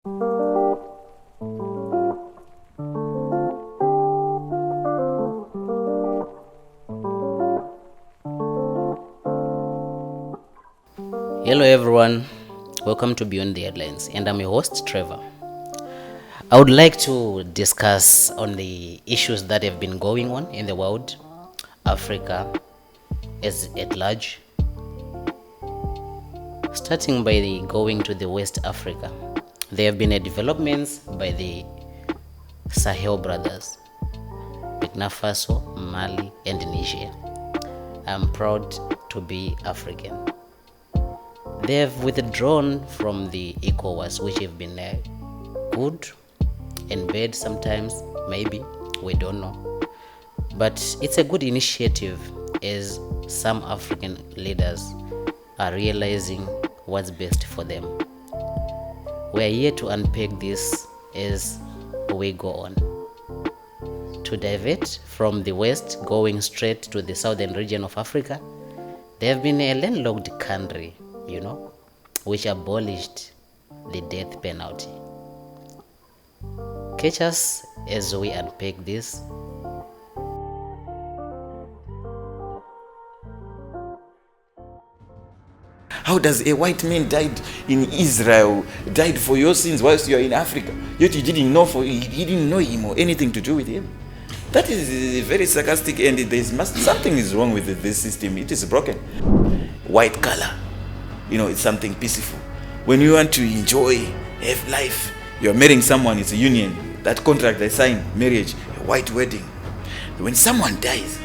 Hello everyone, welcome to Beyond the Headlines, and I'm your host Trevor. I would like to discuss on the issues that have been going on in the world, Africa as at large, starting by going to the West Africa. There have been developments by the Sahel brothers, Burkina Faso, Mali, and Niger. I'm proud to be African. They have withdrawn from the ECOWAS, which have been good and bad sometimes, maybe, we don't know. But it's a good initiative as some African leaders are realizing what's best for them. We are here to unpack this as we go on. To divert from the West, going straight to the southern region of Africa, they have been a landlocked country, which abolished the death penalty. Catch us as we unpack this. How does a white man died in Israel, died for your sins whilst you are in Africa, yet you didn't know you didn't know him or anything to do with him? That is very sarcastic, and something is wrong with this system. It is broken. White color, it's something peaceful. When you want to enjoy, have life, you're marrying someone, it's a union. That contract they sign, marriage, a white wedding. When someone dies,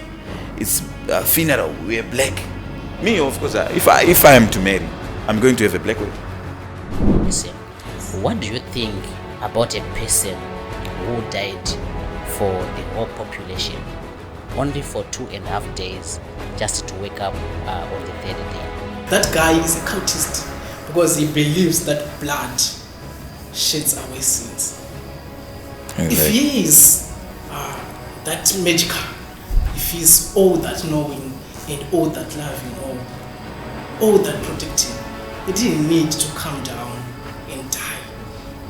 it's a funeral, we're black. Me, of course, if I am to marry, I'm going to have a black wedding. Listen, what do you think about a person who died for the whole population only for 2.5 days just to wake up on the third day? That guy is a cultist because he believes that blood sheds away sins. Okay. If he is that magical, if he is all that knowing and all that loving, all that protecting, he didn't need to come down and die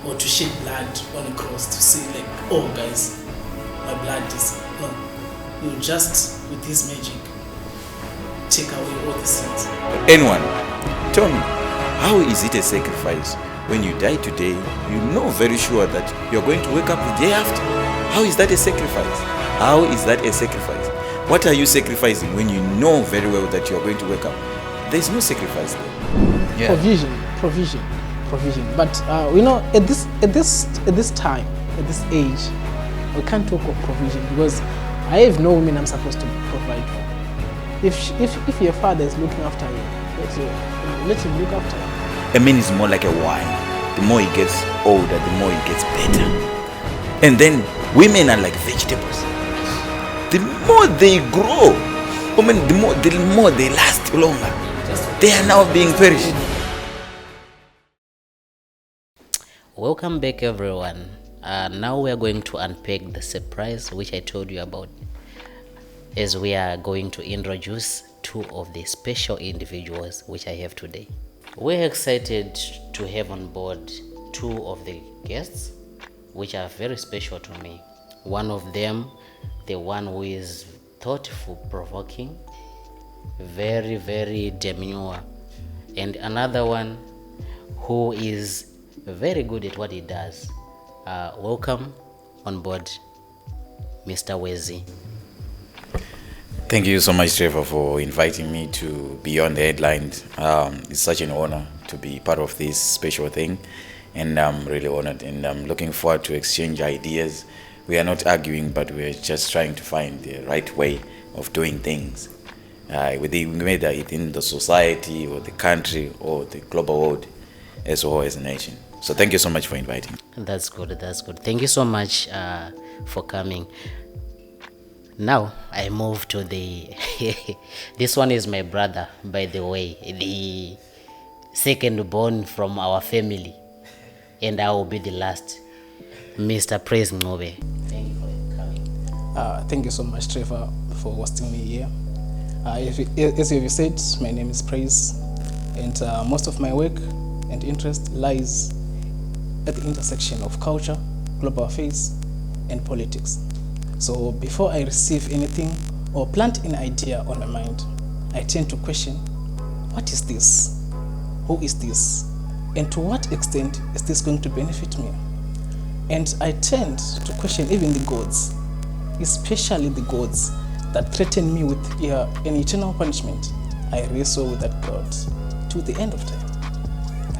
or to shed blood on a cross to say like, oh guys, my blood is... No, you just, with this magic, take away all the sins. Anyone, tell me, how is it a sacrifice when you die today, you know very sure that you're going to wake up the day after? How is that a sacrifice? How is that a sacrifice? What are you sacrificing when you know very well that you're going to wake up? There's no sacrifice there. Yeah. Provision. But at this time, at this age, we can't talk of provision because I have no women I'm supposed to provide for. If your father is looking after you, let him look after you. A man is more like a wine. The more he gets older, the more he gets better. And then women are like vegetables. The more they grow, the more they last longer. They are now being perished. Welcome back, everyone. Now we are going to unpack the surprise which I told you about, as we are going to introduce two of the special individuals which I have today. We're excited to have on board two of the guests which are very special to me. One of them, the one who is thoughtful, provoking, very, very demure, and another one who is very good at what he does. Welcome on board, Mr. Wezi. Thank you so much, Trevor, for inviting me to Beyond the Headlines. It's such an honor to be part of this special thing, and I'm really honored, and I'm looking forward to exchange ideas. We are not arguing, but we're just trying to find the right way of doing things, whether it's in the society or the country or the global world as well as a nation. So thank you so much for inviting. That's good. Thank you so much for coming. Now I move to the this one is my brother, by the way, the second born from our family, and I will be the last, Mr. Praise Ngobe. Thank you for coming. Thank you so much, Trevor, for hosting me here. As you said, my name is Praise, and most of my work and interest lies at the intersection of culture, global affairs, and politics. So before I receive anything or plant an idea on my mind, I tend to question, what is this? Who is this? And to what extent is this going to benefit me? And I tend to question even the gods, especially the gods that threaten me with an eternal punishment. I wrestle with that God to the end of time.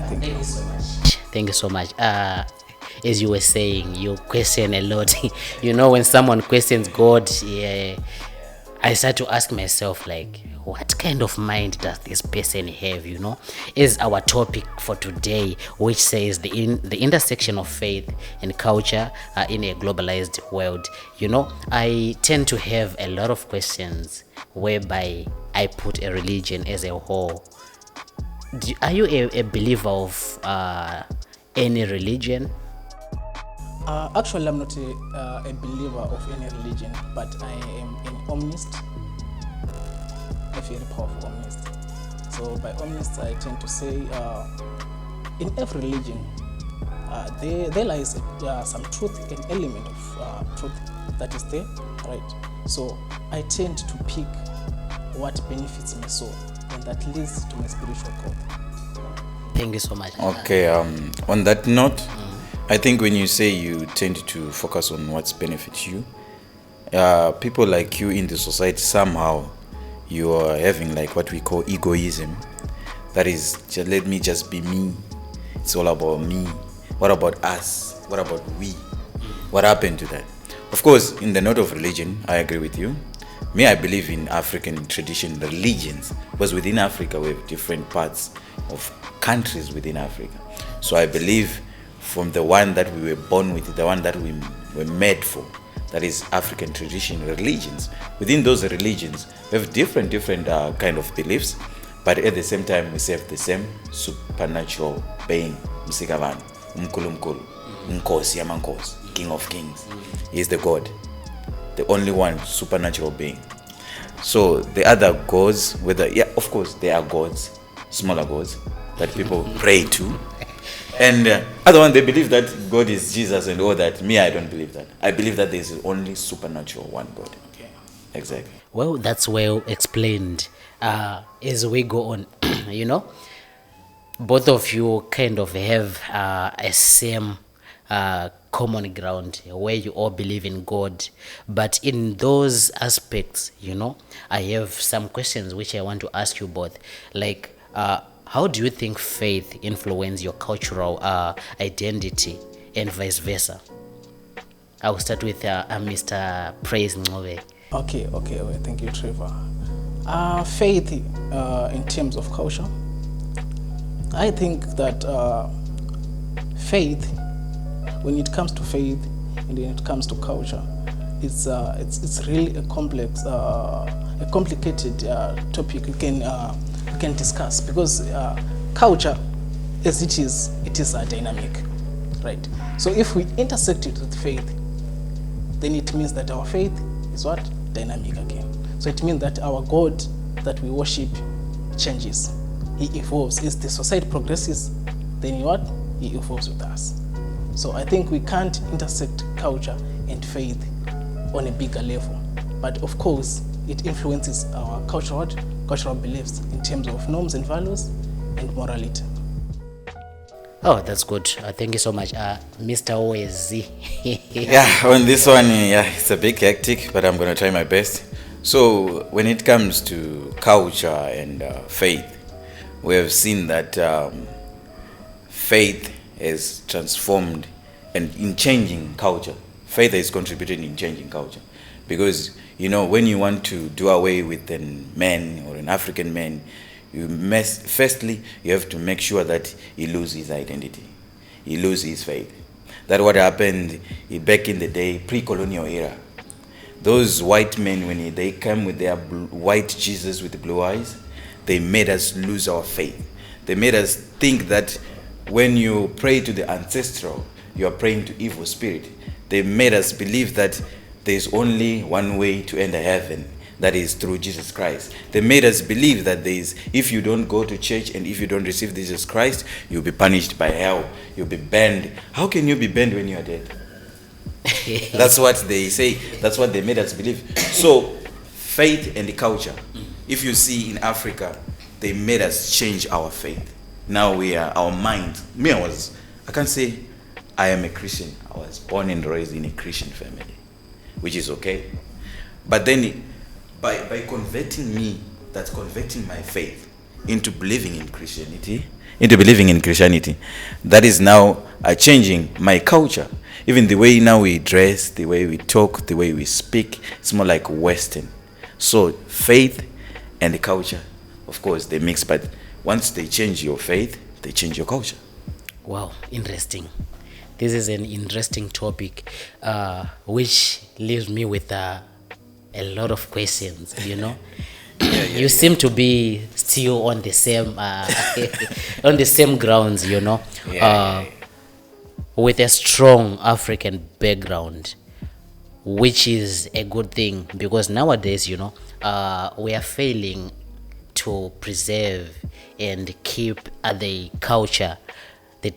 Thank you so much. Thank you so much. As you were saying, you question a lot. When someone questions God, I start to ask myself, like, what kind of mind does this person have? Is our topic for today, which says the intersection of faith and culture in a globalized world. I tend to have a lot of questions whereby I put a religion as a whole. Are you a believer of any religion? Actually, I'm not a believer of any religion, but I am an omnist, a very powerful omnist. So by omnist, I tend to say in every religion, there lies some truth, an element of truth that is there, right? So I tend to pick what benefits my soul, and that leads to my spiritual growth. Thank you so much. Okay, on that note, I think when you say you tend to focus on what's benefits you, people like you in the society, somehow you are having like what we call egoism. That is, let me just be me. It's all about me. What about us? What about we? What happened to that? Of course, in the note of religion, I agree with you. Me, I believe in African tradition, religions, because within Africa we have different parts of countries within Africa. So I believe from the one that we were born with, the one that we were made for, that is African tradition, religions. Within those religions, we have different kind of beliefs, but at the same time, we serve the same supernatural being, Msikavan, Umkulumkulu, Nkosi Yamankosi, King of Kings. He is the God, the only one supernatural being. So the other gods, of course, there are gods, smaller gods, that people pray to. And other one, they believe that God is Jesus and all that. Me, I don't believe that. I believe that there is only supernatural one God. Okay. Exactly. Well, that's well explained. As we go on, both of you kind of have a same common ground where you all believe in God. But in those aspects, I have some questions which I want to ask you both. Like, how do you think faith influences your cultural identity and vice versa? I'll start with Mr. Praise Ngove. Okay, well, thank you, Trevor. Faith in terms of culture, I think that faith, when it comes to faith and when it comes to culture, it's really a complex, a complicated topic we can discuss, because culture, as it is dynamic, right? So if we intersect it with faith, then it means that our faith is what? Dynamic again. So it means that our God that we worship changes. He evolves. As the society progresses, then He evolves with us. So I think we can't intersect culture and faith on a bigger level. But of course, it influences our cultural beliefs in terms of norms and values and morality. Oh, that's good. Thank you so much. Mr. OSZ. Yeah, on this one, it's a bit hectic, but I'm going to try my best. So when it comes to culture and faith, we have seen that faith has transformed and in changing culture. Faith has contributed in changing culture. Because, when you want to do away with a man or an African man, firstly, you have to make sure that he loses his identity. He loses his faith. That's what happened back in the day, pre-colonial era. Those white men, when they came with their white Jesus with the blue eyes, they made us lose our faith. They made us think that when you pray to the ancestral, you are praying to evil spirit. They made us believe that there's only one way to enter heaven. that is through Jesus Christ. They made us believe that if you don't go to church and if you don't receive Jesus Christ, you'll be punished by hell. You'll be banned. How can you be banned when you are dead? That's what they say. That's what they made us believe. So, faith and the culture. If you see in Africa, they made us change our faith. Now our mind. I can't say I am a Christian. I was born and raised in a Christian family, which is okay. But then, by converting my faith into believing in Christianity, that is now changing my culture. Even the way now we dress, the way we talk, the way we speak, it's more like Western. So faith and the culture, of course, they mix. But once they change your faith, they change your culture. Wow, interesting. This is an interesting topic, which leaves me with a lot of questions, You seem to be still on the same on the same grounds, with a strong African background, which is a good thing, because nowadays, we are failing to preserve and keep the culture, the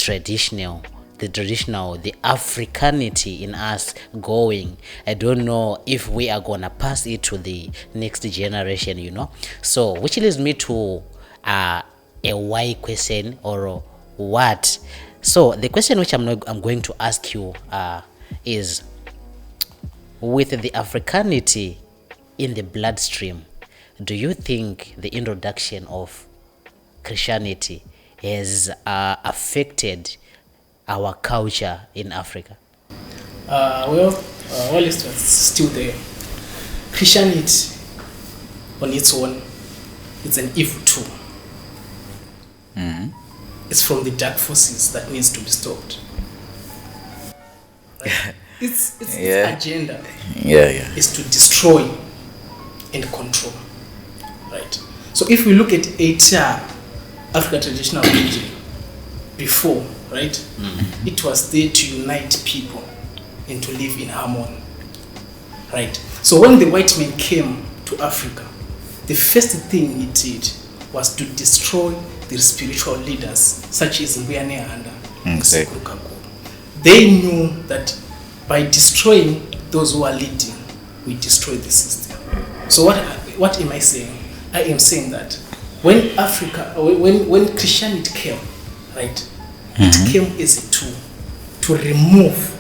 Africanity in us going. I don't know if we are gonna pass it to the next generation, So, which leads me to a why question, or what. So, the question which I'm going to ask you is, with the Africanity in the bloodstream, do you think the introduction of Christianity has affected our culture in Africa? Well, it's still there. Christianity on its own, it's an evil tool. It's from the dark forces that needs to be stopped. Right? Its agenda is to destroy and control. Right. So if we look at African traditional religion before, right, it was there to unite people and to live in harmony. Right. So when the white man came to Africa, the first thing he did was to destroy the spiritual leaders, such as Mbuyane and Sekuru. They knew that by destroying those who are leading, we destroy the system. So what am I saying? I am saying that when when Christianity came, right, it came as a tool to remove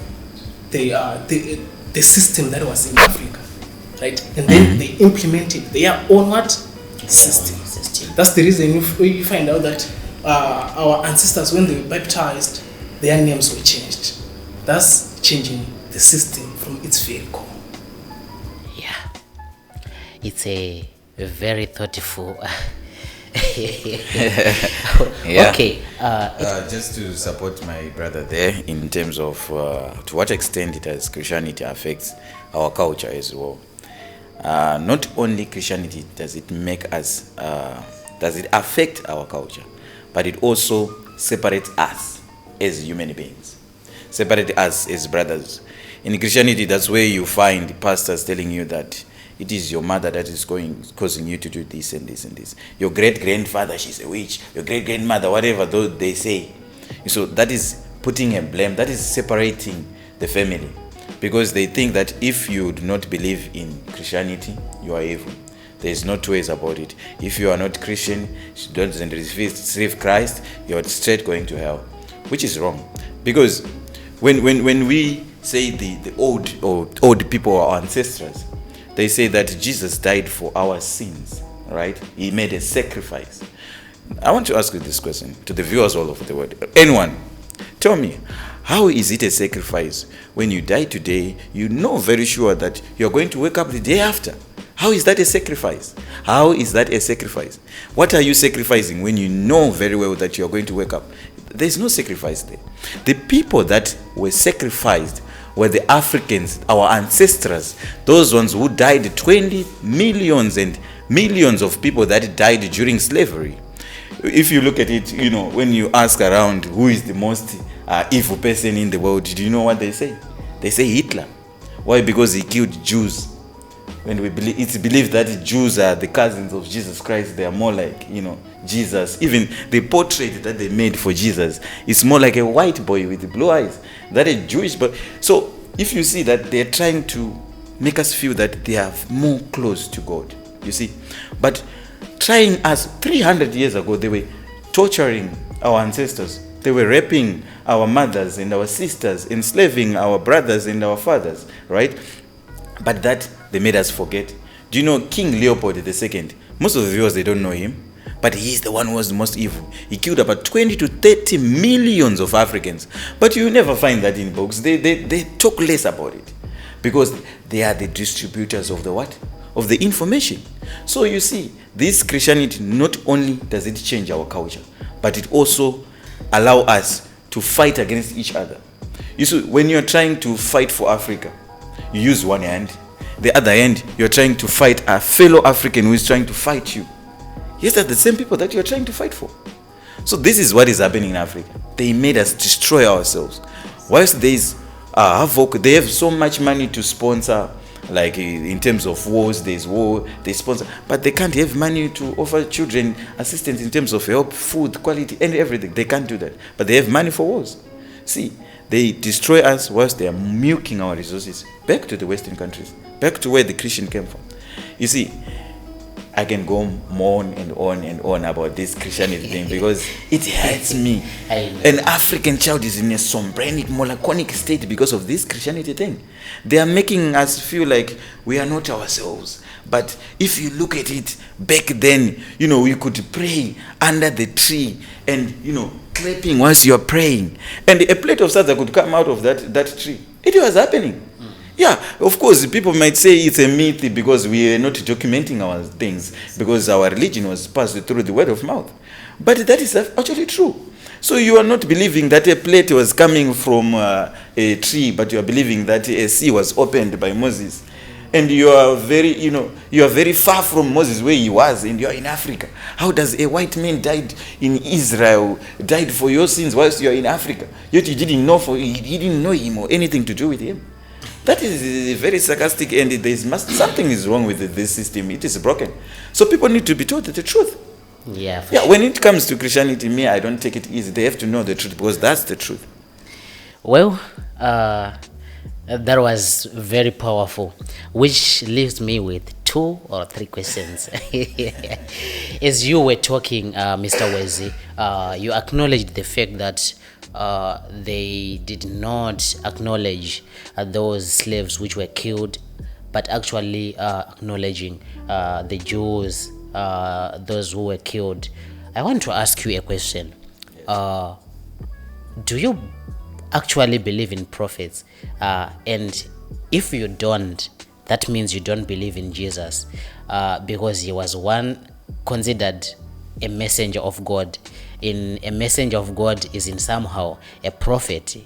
the system that was in Africa, right, and then they implemented their own system. That's the reason you find out that our ancestors, when they were baptized, their names were changed. That's changing the system from its very core. Yeah, it's a very thoughtful. Okay. Just to support my brother there in terms of to what extent Christianity affects our culture as well. Not only Christianity does it affect our culture, but it also separates us as human beings, separate us as brothers. In Christianity, that's where you find pastors telling you that it is your mother that is causing you to do this and this and this. Your great-grandfather, she's a witch. Your great-grandmother, whatever they say. So that is putting a blame. That is separating the family. Because they think that if you do not believe in Christianity, you are evil. There is no two ways about it. If you are not Christian, don't receive Christ, you are straight going to hell. Which is wrong. Because when we say the old people, our ancestors, they say that Jesus died for our sins, right? He made a sacrifice. I want to ask you this question to the viewers all over the world. Anyone, tell me, how is it a sacrifice when you die today, you know very sure that you're going to wake up the day after? How is that a sacrifice? How is that a sacrifice? What are you sacrificing when you know very well that you're going to wake up? There's no sacrifice there. The people that were sacrificed were the Africans, our ancestors, those ones who died, 20 millions and millions of people that died during slavery. If you look at it, when you ask around who is the most evil person in the world, do you know what they say? They say Hitler. Why? Because he killed Jews. when we believe, it's believed that Jews are the cousins of Jesus Christ. They are more like, Jesus. Even the portrait that they made for Jesus is more like a white boy with blue eyes, that a Jewish boy. So if you see that they're trying to make us feel that they are more close to God, you see. But trying us 300 years ago, they were torturing our ancestors. They were raping our mothers and our sisters, enslaving our brothers and our fathers, right? But that they made us forget. Do you know King Leopold II? Most of the viewers, they don't know him, but he is the one who was the most evil. He killed about 20 to 30 millions of Africans. But you never find that in books. They talk less about it because they are the distributors of the what? Of the information. So you see, this Christianity, not only does it change our culture, but it also allows us to fight against each other. You see, when you're trying to fight for Africa, you use one hand. The other hand, you're trying to fight a fellow African who is trying to fight you. Yes, they're the same people that you're trying to fight for. So this is what is happening in Africa. They made us destroy ourselves. Whilst there is havoc, they have so much money to sponsor, like in terms of wars, there's war, they sponsor, but they can't have money to offer children assistance in terms of help, food, quality, and everything. They can't do that. But they have money for wars. See, they destroy us whilst they are milking our resources back to the Western countries, back to where the Christian came from. You see, I can go on and on and on about this Christianity thing because it hurts me. An African child is in a sombranic, melancholic state because of this Christianity thing. They are making us feel like we are not ourselves. But if you look at it, back then, we could pray under the tree and, clapping whilst you are praying. And a plate of salsa could come out of that tree. It was happening. Yeah, of course, people might say it's a myth because we are not documenting our things, because our religion was passed through the word of mouth. But that is actually true. So you are not believing that a plate was coming from a tree, but you are believing that a sea was opened by Moses. And you are very far from Moses where he was, and you are in Africa. How does a white man died in Israel, died for your sins whilst you are in Africa? Yet you didn't know him or anything to do with him. That is very sarcastic, and something is wrong with this system. It is broken. So people need to be told the truth. Yeah. Sure. When it comes to Christianity, I don't take it easy. They have to know the truth because that's the truth. Well, that was very powerful, which leaves me with 2 or 3 questions. As you were talking, Mr. Wezi, you acknowledged the fact that they did not acknowledge those slaves which were killed, but actually acknowledging the Jews, those who were killed. I want to ask you a question. Do you actually believe in prophets? And if you don't, that means you don't believe in Jesus, because he was one considered a messenger of God. In a messenger of God is in somehow a prophet.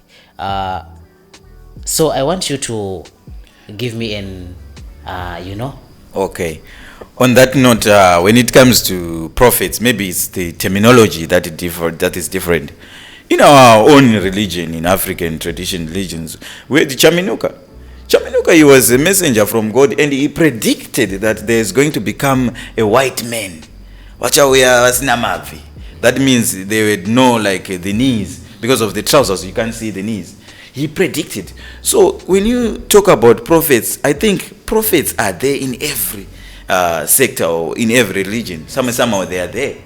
So I want you to give me Okay. On that note, when it comes to prophets, maybe it's the terminology that is different. In our own religion, in African tradition religions, we had Chaminuka. Chaminuka, he was a messenger from God, and he predicted that there's going to become a white man. That means they would know the knees. Because of the trousers, you can't see the knees. He predicted. So when you talk about prophets, I think prophets are there in every sector or in every religion. Somehow they are there.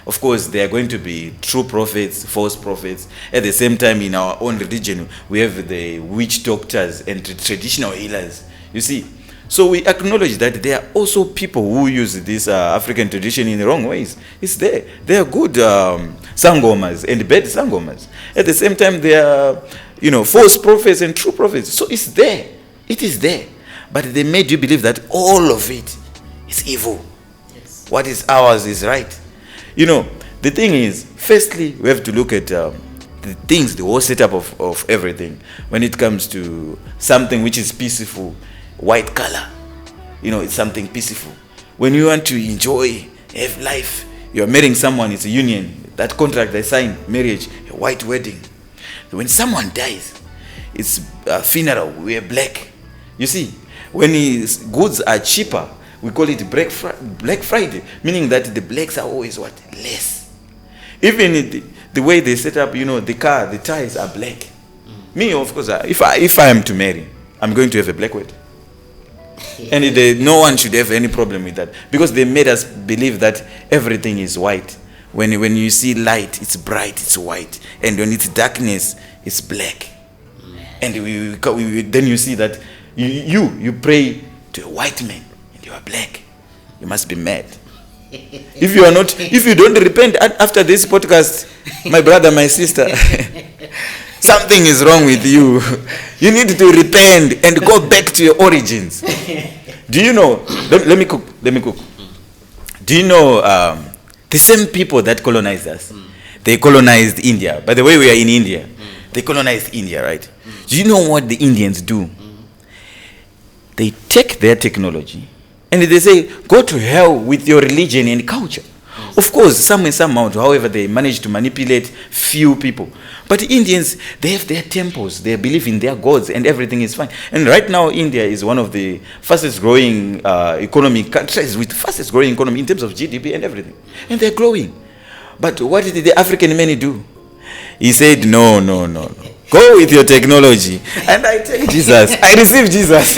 Of course, there are going to be true prophets, false prophets. At the same time, in our own religion, we have the witch doctors and traditional healers. You see, so we acknowledge that there are also people who use this African tradition in the wrong ways. It's there. They are good sangomas and bad sangomas. At the same time, there are, false prophets and true prophets. So it's there. It is there. But they made you believe that all of it is evil. Yes. What is ours is right. The thing is, firstly, we have to look at the things, the whole setup of everything. When it comes to something which is peaceful, white color, it's something peaceful. When you want to enjoy, have life, you're marrying someone, it's a union. That contract they sign, marriage, a white wedding. When someone dies, it's a funeral, we're black. You see, When goods are cheaper, we call it Black Friday, meaning that the blacks are always what? Less. Even the way they set up, the tires are black. Me, of course, if I am to marry, I'm going to have a black wedding. And no one should have any problem with that, because they made us believe that everything is white. When you see light, it's bright, it's white, and when it's darkness, it's black. And then you see that you pray to a white man and you are black. You must be mad. If you don't repent after this podcast, my brother, my sister, something is wrong with you. You need to repent and go back to your origins. Do you know? Let me cook. Do you know the same people that colonized us? They colonized India. By the way, we are in India. They colonized India, right? Do you know what the Indians do? They take their technology and they say, go to hell with your religion and culture. Of course, some amount, however, they manage to manipulate few people. But Indians, they have their temples, they believe in their gods, and everything is fine. And right now, India is one of the fastest growing economic countries with the fastest growing economy in terms of GDP and everything. And they're growing. But what did the African man do? He said, no. Go with your technology. And I take Jesus. I receive Jesus.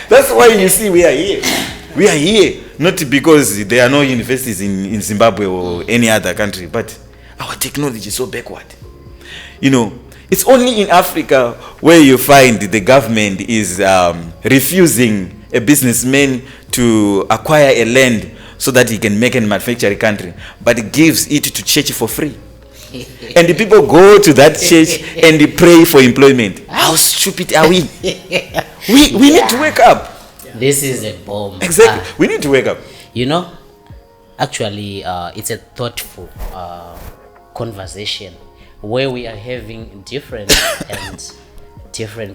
That's why you see we are here. We are here. Not because there are no universities in Zimbabwe or any other country, but our technology is so backward. It's only in Africa where you find the government is refusing a businessman to acquire a land so that he can make and manufacture a country, but gives it to church for free. And the people go to that church and they pray for employment. How stupid are we? We need to wake up. This is a bomb. Exactly. We need to wake up. Actually, it's a thoughtful conversation where we are having different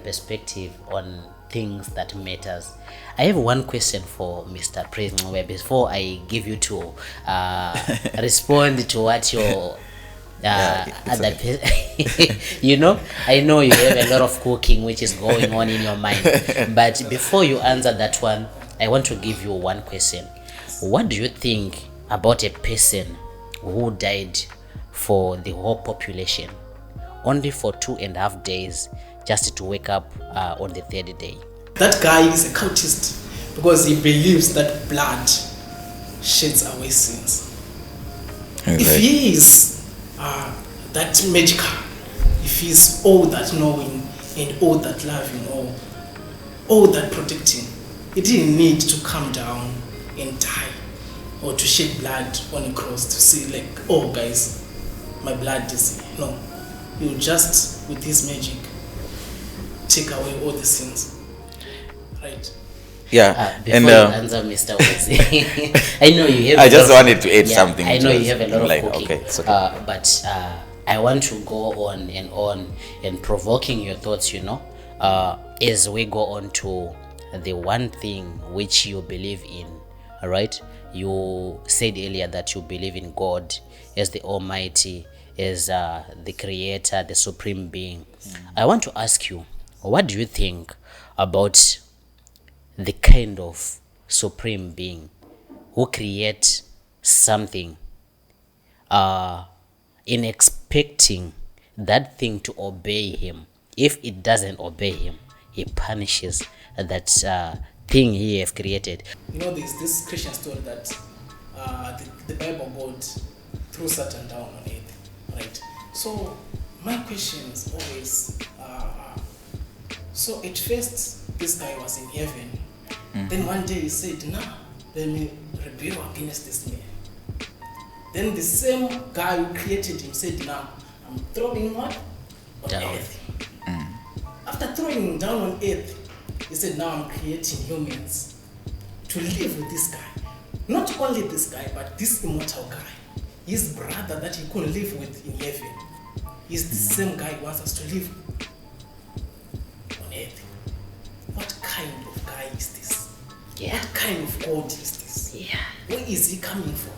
perspective on things that matters. I have one question for Mr. President before I give you to respond to what your other I know you have a lot of cooking which is going on in your mind, but before you answer that one, I want to give you one question. What do you think about a person who died for the whole population only for 2.5 days just to wake up on the third day? That guy is a cultist because he believes that blood sheds away sins. Exactly. If he is that magical, if he is all that knowing and all that loving, all that protecting, he didn't need to come down and die or to shed blood on a cross to say like, oh guys, my blood is here. No, you just with his magic take away all the sins, right? Yeah, before you answer, Mr. Ozi, I know you have. I just wanted to add something. I know you have a lot of cooking, okay, it's okay. But I want to go on and provoking your thoughts. As we go on to the one thing which you believe in, all right? You said earlier that you believe in God as the Almighty, as the Creator, the Supreme Being. I want to ask you, what do you think about the kind of Supreme Being who creates something in expecting that thing to obey him? If it doesn't obey him, he punishes that thing he have created. There's this Christian story that the Bible God threw Satan down on earth, right? So my question is always, so at first this guy was in heaven, then one day he said, nah, let me rebel against this man. Then the same guy who created him said, nah, I'm throwing what? On Down. earth. After throwing him down on earth, he said, now I'm creating humans to live with this guy. Not only this guy, but this immortal guy. His brother that he couldn't live with in heaven. He's the same guy who wants us to live on earth. What kind of guy is this? Yeah. What kind of God is this? Yeah. Where is he coming from?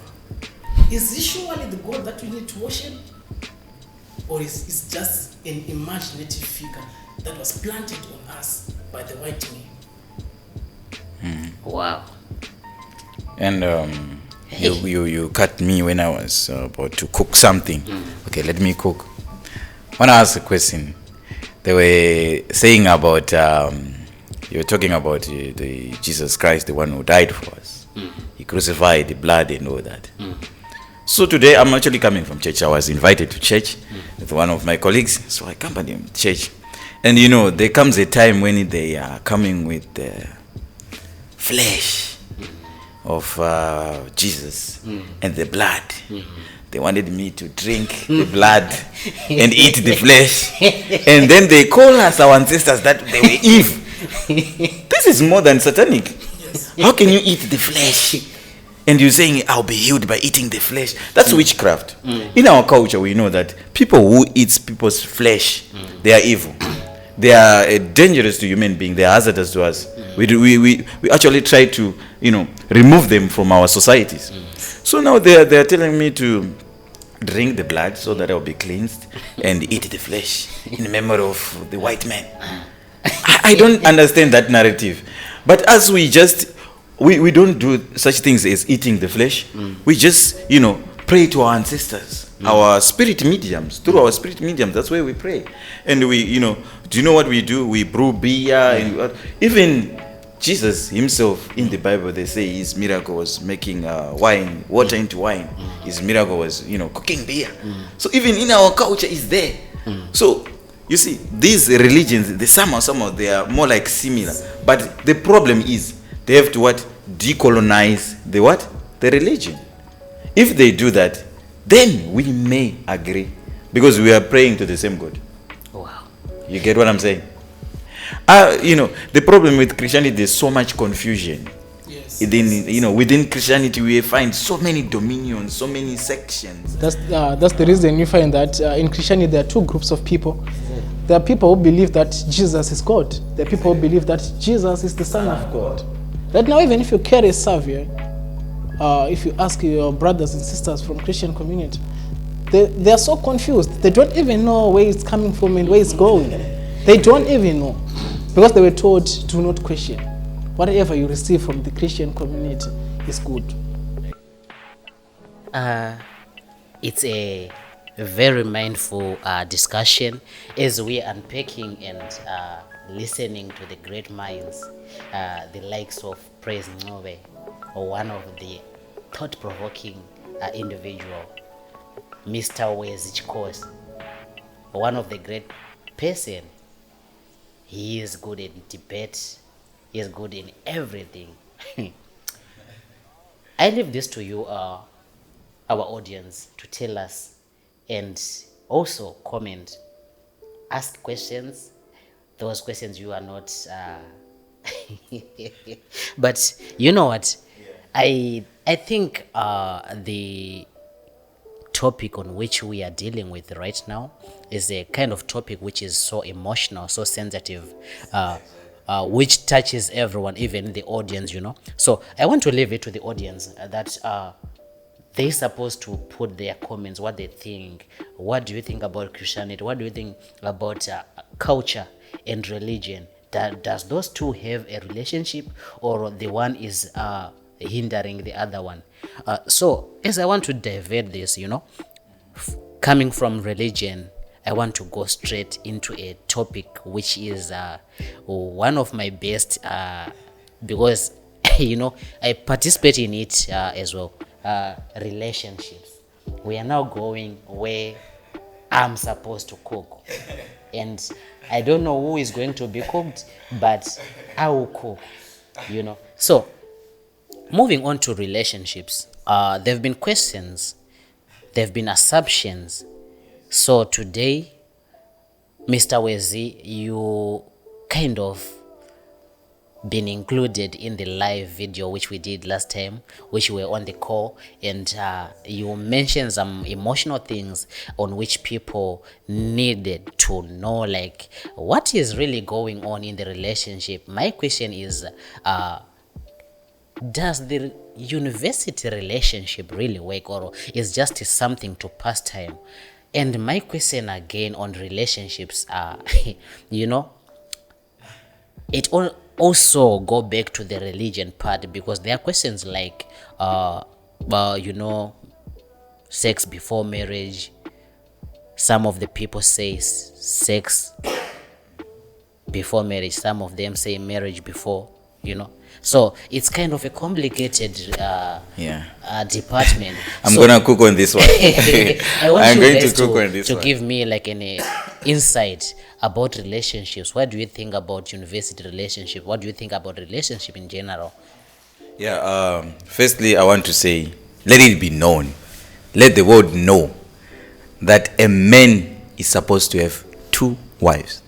Is he surely the God that we need to worship? Or is it just an imaginative figure that was planted on us by the white man? Wow. And you cut me when I was about to cook something. Okay, let me cook. When I asked a question, they were saying about you were talking about the Jesus Christ, the one who died for us. He crucified, the blood and all that. So today I'm actually coming from church. I was invited to church with one of my colleagues, so I accompanied him to church. And you know, there comes a time when they are coming with the flesh of Jesus and the blood. They wanted me to drink the blood and eat the flesh. And then they call us, our ancestors, that they were Eve. This is more than satanic. How can you eat the flesh? And you're saying, I'll be healed by eating the flesh. That's witchcraft. In our culture, we know that people who eat people's flesh, they are evil. They are dangerous to human beings. They are hazardous to us. We actually try to, remove them from our societies. So now they are telling me to drink the blood so that I'll be cleansed and eat the flesh in memory of the white man. I don't understand that narrative. But as we don't do such things as eating the flesh. We just, pray to our ancestors, our spirit mediums. Through our spirit mediums, that's where we pray. And we, do you know what we do? We brew beer. And even Jesus himself, in the Bible, they say his miracle was making water into wine. His miracle was, cooking beer. So even in our culture, is there. So, you see, these religions, some of they are more like similar. But the problem is, they have to decolonize the religion. If they do that, then we may agree, because we are praying to the same God. Wow. You get what I'm saying? The problem with Christianity, there's so much confusion. Yes. Within Christianity, we find so many dominions, so many sections. That's the reason you find that in Christianity there are two groups of people. There are people who believe that Jesus is God. There are people who believe that Jesus is the Son of God. Right now, even if you carry a savior, if you ask your brothers and sisters from Christian community, they are so confused. They don't even know where it's coming from and where it's going. They don't even know, because they were told, do not question. Whatever you receive from the Christian community is good. It's a very mindful discussion as we are unpacking and listening to the great minds, the likes of Praise Nove, or one of the thought-provoking individual, Mr. Wezichkos, one of the great person. He is good in debate. He is good in everything. I leave this to you, our audience, to tell us and also comment, ask questions. Those questions you are not. But you know what? I think the topic on which we are dealing with right now is a kind of topic which is so emotional, so sensitive, which touches everyone, even the audience, So I want to leave it to the audience that they're supposed to put their comments, what they think. What do you think about Christianity? What do you think about culture and religion? Does those two have a relationship, or the one is hindering the other one? So as I want to divert this, coming from religion, I want to go straight into a topic which is one of my best, because I participate in it as well. Relationships. We are now going where I'm supposed to cook, and I don't know who is going to be cooked, but I will cook. So moving on to relationships, there have been questions, there have been assumptions. So today, Mr. Wezi, you kind of been included in the live video which we did last time, which we were on the call, and you mentioned some emotional things on which people needed to know, like what is really going on in the relationship. My question is, does the university relationship really work, or is just something to pass time? And my question again on relationships, it also go back to the religion part, because there are questions like, sex before marriage. Some of the people say sex before marriage. Some of them say marriage before, So it's kind of a complicated department. I'm gonna cook on this one. I want I'm you going guys to cook on this to one. give me like an insight about relationships. What do you think about university relationship? What do you think about relationship in general? Yeah, firstly, I want to say, let it be known, let the world know that a man is supposed to have 2 wives.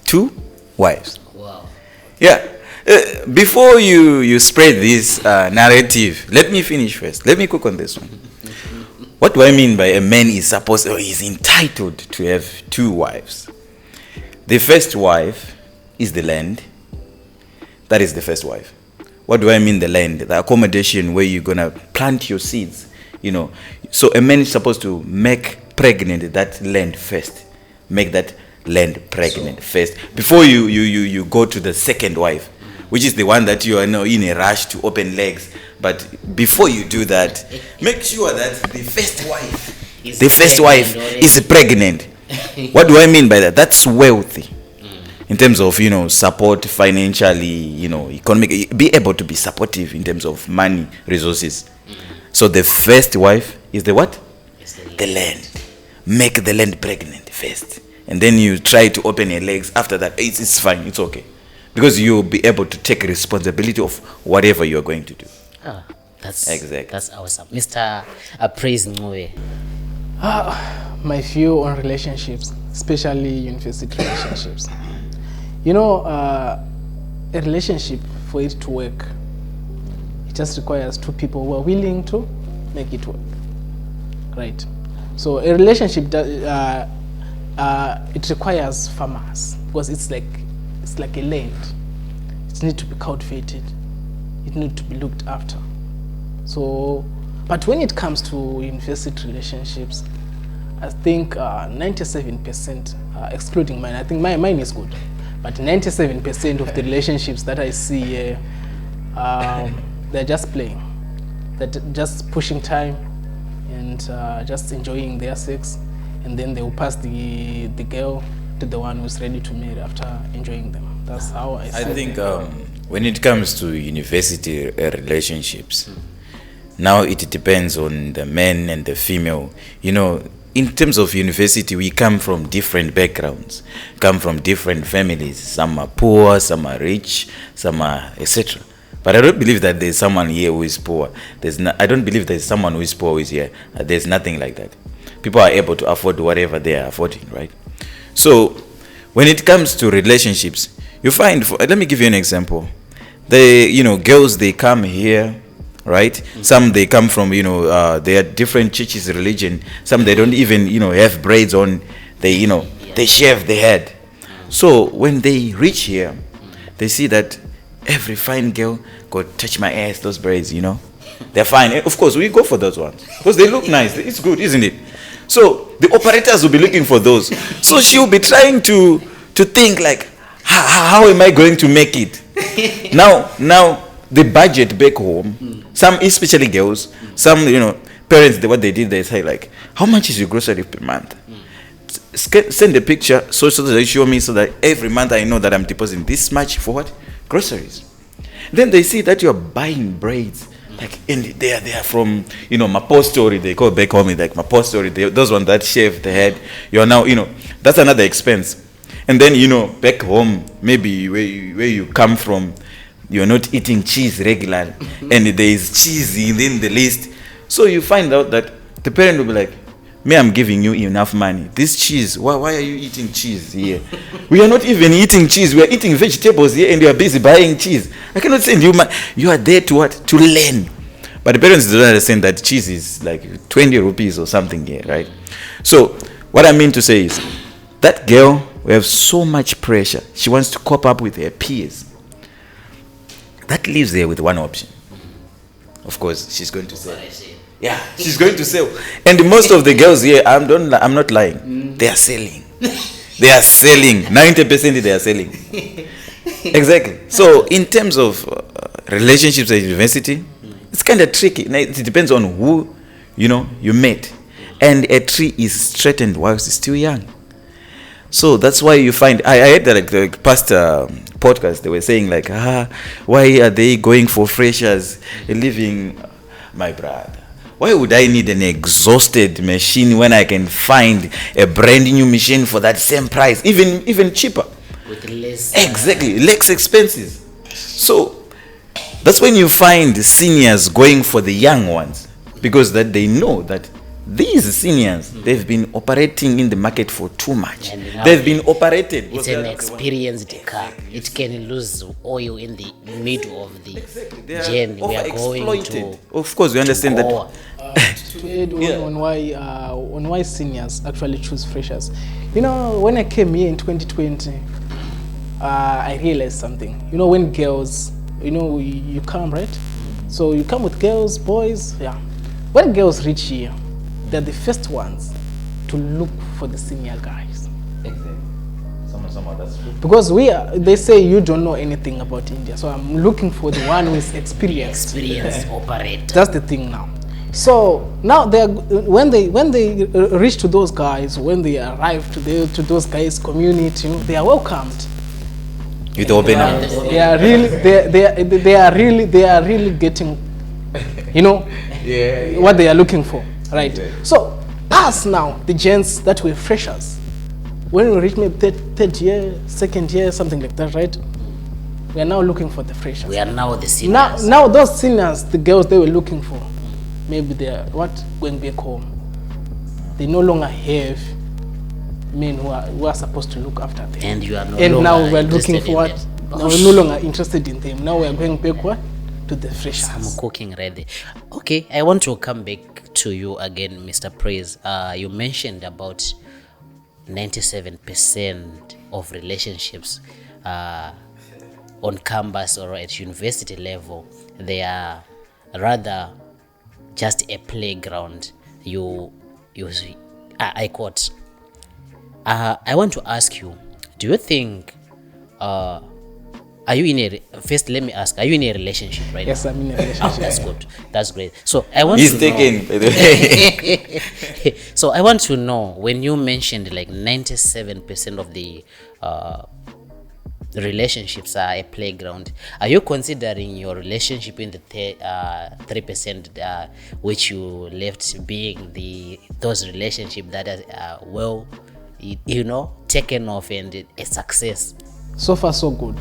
2 wives. Wow. Yeah. Before you spread this narrative, let me finish first. Let me cook on this one. What do I mean by a man is entitled to have 2 wives? The first wife is the land. That is the first wife. What do I mean the land? The accommodation where you're going to plant your seeds, So a man is supposed to make pregnant that land first. Make that land pregnant first. Before you go to the second wife, which is the one that you are now in a rush to open legs. But before you do that, make sure that the first wife is pregnant. What do I mean by that? That's wealthy. In terms of, support financially, economic, be able to be supportive in terms of money, resources. So the first wife is the what? The land. Make the land pregnant first. And then you try to open your legs. After that, it's fine. It's okay. Because you'll be able to take responsibility of whatever you're going to do. That's exactly. That's awesome. Mr. Praise Ngwe. My view on relationships, especially university relationships. A relationship, for it to work, it just requires 2 people who are willing to make it work. Right? So a relationship, it requires farmers, because it's like a land. It needs to be cultivated. It needs to be looked after. So, but when it comes to university relationships, I think 97%, excluding mine, I think mine is good, but 97% of the relationships that I see here, they're just playing. They're just pushing time and just enjoying their sex, and then they will pass the girl to the one who's ready to marry after enjoying them. That's how I see it. I think when it comes to university relationships, now it depends on the man and the female. In terms of university, we come from different backgrounds, come from different families. Some are poor, some are rich, some are etc. But I don't believe that there's someone here who is poor. I don't believe there's someone who is poor who is here. There's nothing like that. People are able to afford whatever they are affording, right? So when it comes to relationships, you find, let me give you an example. Girls, they come here, right? Some they come from, they are different churches, religion. Some they don't even, have braids on. They, they shave their head. So when they reach here, they see that every fine girl go touch my ass, those braids, They're fine. Of course, we go for those ones because they look nice. It's good, isn't it? So the operators will be looking for those. So she'll be trying to think like, how am I going to make it? Now the budget back home, some, especially girls, some, parents, what they did, they say like, how much is your grocery per month? Send a picture so that they show me, so that every month I know that I'm depositing this much for what? Groceries. Then they see that you're buying braids. Like, and they are from, Mapo story, they call back home, like Mapo story, those ones that shave the head. You're now, that's another expense. And then, back home, maybe where you come from, you're not eating cheese regularly, and there is cheese in the list. So you find out that the parent will be like, me, I'm giving you enough money. This cheese, why are you eating cheese here? We are not even eating cheese. We are eating vegetables here, and you are busy buying cheese. I cannot send you money. You are there to what? To learn. But the parents don't understand that cheese is like 20 rupees or something here, right? So what I mean to say is, that girl will have so much pressure. She wants to cope up with her peers. That leaves her with one option. Of course, she's going to sell. Yeah, she's going to sell. And most of the girls here, I'm not lying. They are selling. They are selling. 90% they are selling. Exactly. So in terms of relationships at university, it's kind of tricky. Now, it depends on who, you met. And a tree is straightened whilst it's still young. So that's why you find, I heard that like the past podcast, they were saying like, why are they going for freshers leaving my brother? Why would I need an exhausted machine when I can find a brand new machine for that same price, even cheaper? With less. Exactly, less expenses. So that's when you find seniors going for the young ones, because that they know that these seniors, they've been operating in the market for too much. They've been operated. It's an experienced car. It can lose oil in the middle of the journey. We are going to. Of course, we understand that. To add on why seniors actually choose freshers. When I came here in 2020, I realized something. When girls, you come, right? So you come with girls, boys, yeah. When girls reach here, they're the first ones to look for the senior guys. Exactly. Somehow that's true. Because they say you don't know anything about India, so I'm looking for the one who is experienced. Experienced operator. That's the thing now. So now when they reach to those guys, when they arrive to those guys' community, they are welcomed. With open arms. They are really getting, what they are looking for, right? Exactly. So us now, the gents that were freshers, when we reach maybe third year, second year, something like that, right? We are now looking for the freshers. We are now the seniors. Now those seniors, the girls they were looking for, maybe they are going back home. They no longer have men who are supposed to look after them. And you are no and longer now we're looking for what? them. Now we're no longer interested in them. Now we're going back what? To the freshers. I'm cooking ready. Okay, I want to come back to you again, Mr. Praise. You mentioned about 97% of relationships on campus or at university level, they are rather just a playground. I quote. I want to ask you, do you think are you in first let me ask, are you in a relationship right Yes, now? I'm in a relationship. Oh, that's good. That's great. So I want He's to taken, know, by the way. so I want to know, when you mentioned like 97% of the relationships are a playground, are you considering your relationship in the 3% which you left being those relationships that are well, taken off and a success? So far, so good.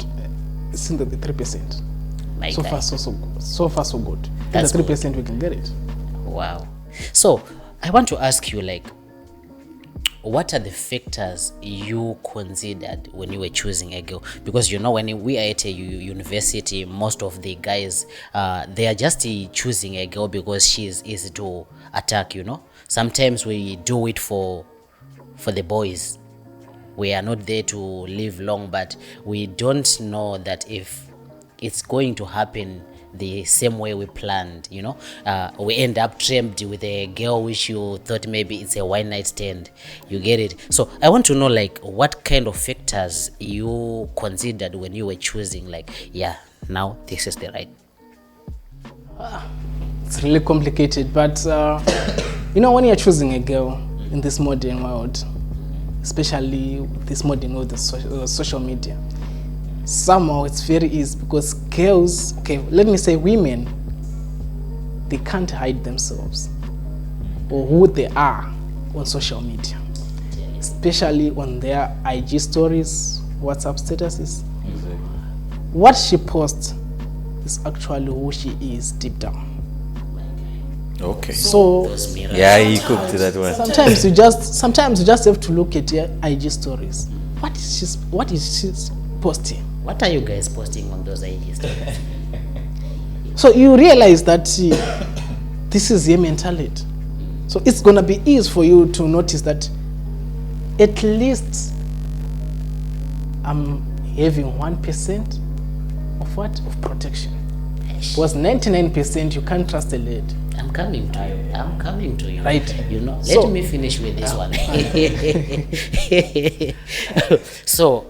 It's in the 3%. My So guy. far, so good. So far, so good. In That's the 3%, we can get it. Wow. So I want to ask you, like, what are the factors you considered when you were choosing a girl? Because when we are at a university, most of the guys they are just choosing a girl because she's easy to attack. Sometimes we do it for the boys. We are not there to live long, but we don't know that if it's going to happen the same way we planned. We end up trapped with a girl which you thought maybe it's a one night stand. You get it? So I want to know, like, what kind of factors you considered when you were choosing, like, now this is the right. It's really complicated, but when you're choosing a girl in this modern world, especially this modern world of social media, somehow it's very easy because girls, let me say women, they can't hide themselves or who they are on social media, especially on their IG stories, WhatsApp statuses. Exactly. What she posts is actually who she is deep down. Okay. So Those mirrors. Yeah, he cooked that one. sometimes you just have to look at your IG stories. What is she posting? What are you guys posting on those IG stories? So you realize that this is your mentality. So it's gonna be easy for you to notice that at least I'm having 1% of protection. Because 99% you can't trust a lady. I'm coming to you. I'm coming to you. Right. You know, So- let me finish with this one. So,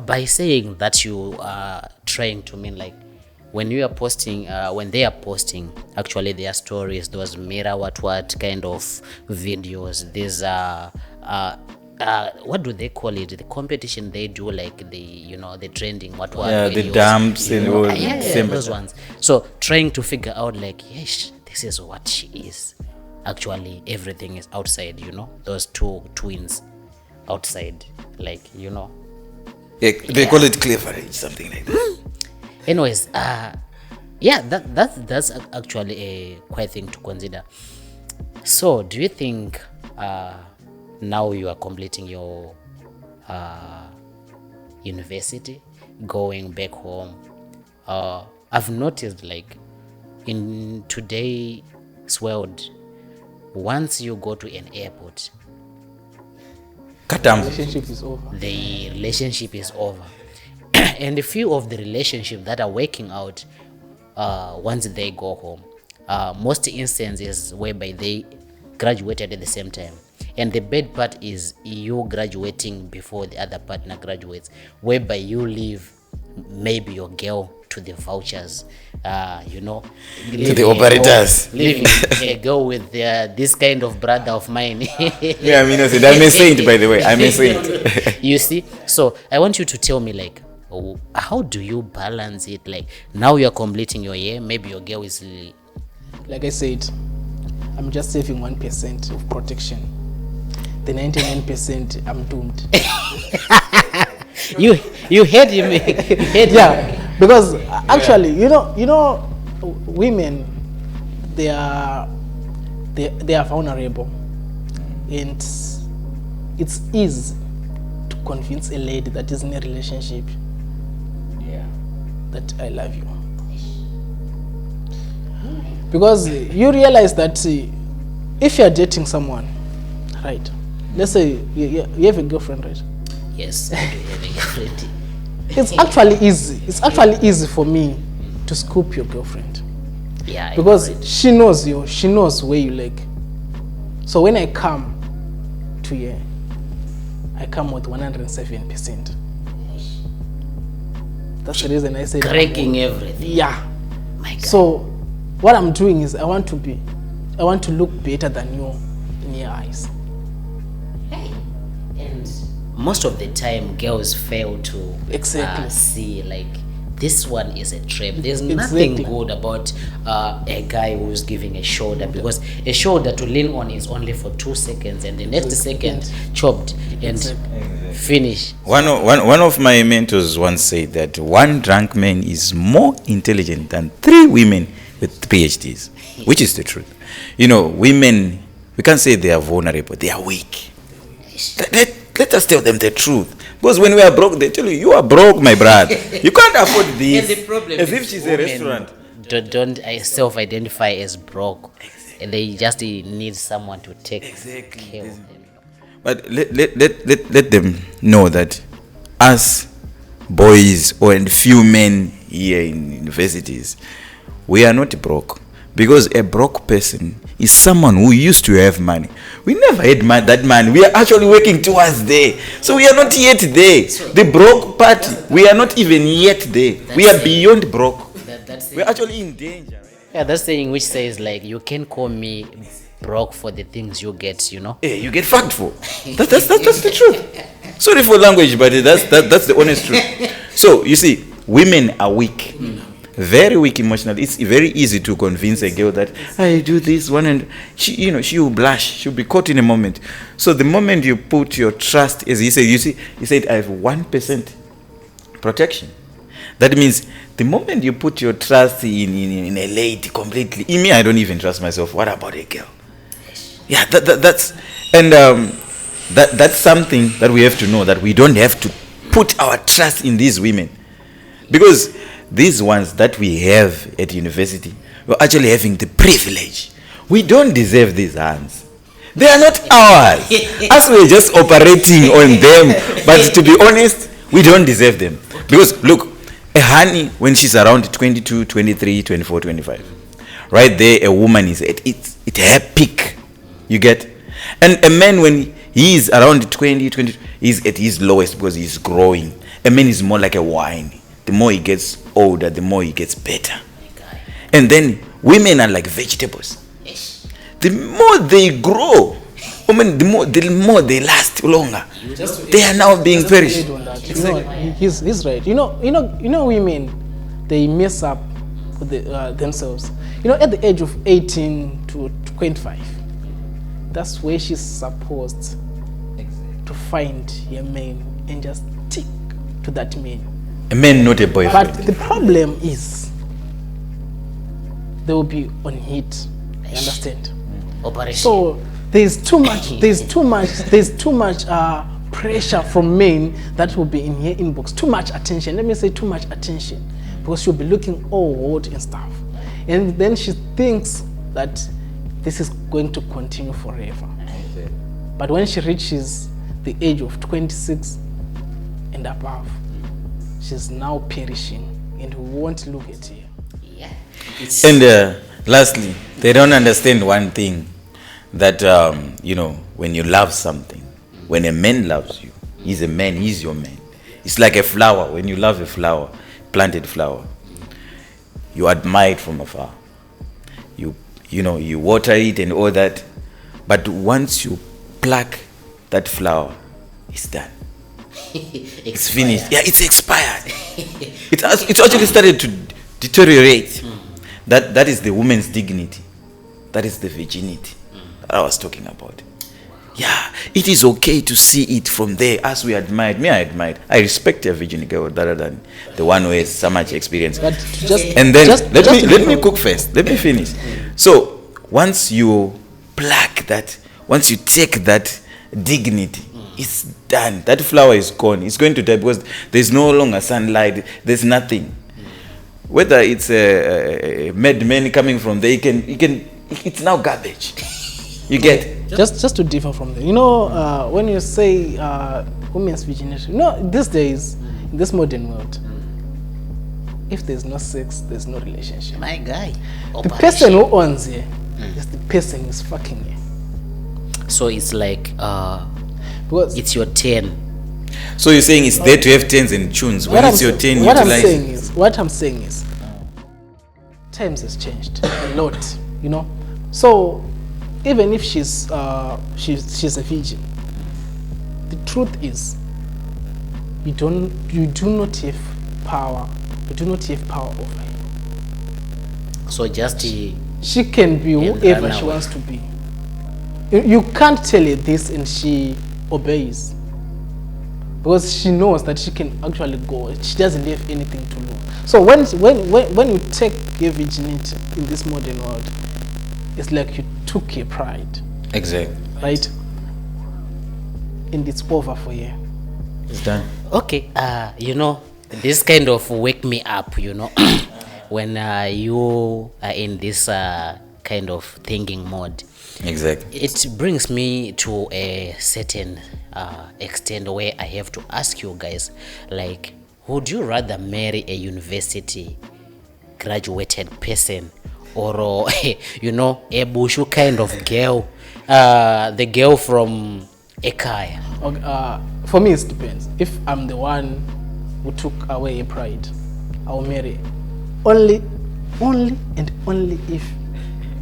by saying that you are trying to mean like when you are posting, when they are posting, actually their stories, those mirror what kind of videos, these what do they call it? The competition they do, like the trending what Yeah, the videos, dumps and all the yeah, same- those ones. So trying to figure out like, yes, this is what she is. Actually, everything is outside. Those two twins outside, like Yeah, they call it cleverage, something like that. Anyways, yeah, that's actually a quite thing to consider. So, do you think now you are completing your university, going back home? I've noticed like in today's world, once you go to an airport, Katam. Relationship is over. the relationship is over. And a few of the relationships that are working out once they go home, most instances whereby they graduated at the same time. And the bad part is you graduating before the other partner graduates, whereby you leave maybe your girl to the vouchers, To the operators. leaving a girl with this kind of brother of mine. Yeah, I'm innocent. I'm a saint, by the way. I'm a saint. You see, so I want you to tell me like, how do you balance it? Like now you're completing your year, maybe your girl is Like I said, I'm just saving 1% of protection. The 99% I'm doomed. you heard him. You heard him. Yeah, because actually, women, they are vulnerable, and it's easy to convince a lady that is in a relationship that I love you, because you realize that if you are dating someone, right? Let's say you have a girlfriend, right? Yes, I do have a girlfriend. It's actually easy. It's actually easy for me to scoop your girlfriend. Yeah, I Because know, right? she knows you, she knows where you like. So when I come to you, I come with 107%. That's the reason I said Cracking everything. yeah. My God. So what I'm doing is I want to look better than you in your eyes. And most of the time, girls fail to Exactly. see like this one is a trap. There's Exactly. nothing good about a guy who's giving a shoulder, because a shoulder to lean on is only for 2 seconds, and the next second chopped and finish. One of my mentors once said that one drunk man is more intelligent than 3 women with PhDs, which is the truth. Women, we can't say they are vulnerable, they are weak. Let us tell them the truth. Because when we are broke, they tell you are broke, my brother. You can't afford this. And the problem As is if she's a women restaurant. don't self-identify as broke. And they just need someone to take care of them. But let them know that us boys and few men here in universities, we are not broke. Because a broke person is someone who used to have money. We never had that money. We are actually working towards there. So we are not yet there. The broke part, we are not even yet there. We are beyond broke. That's We are actually in danger. Right? Yeah, that's saying which says like you can call me broke for the things you get, Hey, you get fucked for. That's the truth. Sorry for language, but that's the honest truth. So you see, women are weak. Very weak emotionally. It's very easy to convince a girl that I do this one, and she will blush. She'll be caught in a moment. So the moment you put your trust, as he said, I have 1% protection. That means the moment you put your trust in a lady completely, in me, I don't even trust myself. What about a girl? Yeah, that's something that we have to know, that we don't have to put our trust in these women, because these ones that we have at university, we're actually having the privilege. We don't deserve these hands. They are not ours. As we're just operating on them, but to be honest, we don't deserve them. Because look, a honey when she's around 22, 23, 24, 25. right there, a woman is at her peak. You get? And a man, when he is around 20, he's at his lowest because he's growing. A man is more like a wine. The more he gets older, the more he gets better. And then women are like vegetables. The more they grow, women, the more they last longer. They are now being perished. He's right. You know, women, they mess up with themselves. You know, at the age of 18 to 25, that's where she's supposed to find a man and just stick to that man. A man, not a boyfriend. But the problem is, they will be on hit. You understand? Operation. So there's too much pressure from men that will be in her inbox. Too much attention. Let me say too much attention, because she'll be looking old and stuff, and then she thinks that this is going to continue forever. But when she reaches the age of 26 and above, she's now perishing, and we won't look at her. Yeah. And lastly, they don't understand one thing, that when you love something, when a man loves you, he's a man, he's your man. It's like a flower. When you love a flower, planted flower, you admire it from afar. You water it and all that, but once you pluck that flower, it's done. It's finished. Yeah, it's expired. It's actually started to deteriorate. That is the woman's dignity. That is the virginity that I was talking about. Yeah, it is okay to see it from there as we admired. I respect a virgin girl rather than the one who has so much experience. But let me cook first. Let me finish. So once you pluck that, once you take that dignity, it's done. That flower is gone. It's going to die because there's no longer sunlight. There's nothing. Whether it's a madman coming from there, it's now garbage. You get? Just to differ from there. You know, when you say women's virginity, these days, in this modern world, if there's no sex, there's no relationship. My guy. The person who owns it is the person who's fucking you. So it's like Because it's your turn. So you're saying it's there to have turns and tunes. When it's your turn, what utilize what I'm saying is, times has changed a lot. You know, so even if she's a virgin, the truth is, you do not have power. You do not have power over her. So just She can be whoever she wants to be. You can't tell her this and she obeys, because she knows that she can actually go. She doesn't have anything to lose. So when you take your virginity in this modern world, it's like you took your pride. Exactly. Right? And it's over for you. It's done. okay. This kind of wake me up. When you are in this kind of thinking mode. Exactly. It brings me to a certain extent where I have to ask you guys, like, would you rather marry a university graduated person or a bushu kind of girl, the girl from Ekaya? For me, it depends. If I'm the one who took away your pride, I'll marry only and only if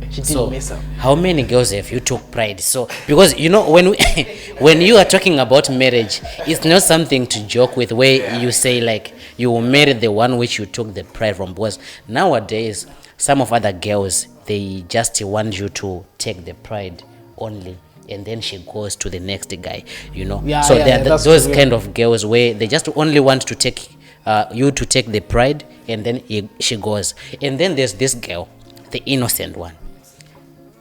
she didn't mess up. How many girls have you took pride? So because when you are talking about marriage, it's not something to joke with, where you say like you will marry the one which you took the pride from. Because nowadays some of other girls, they just want you to take the pride only, and then she goes to the next guy. So there are those kind of girls where they just only want to take you to take the pride, and then she goes. And then there's this girl, the innocent one,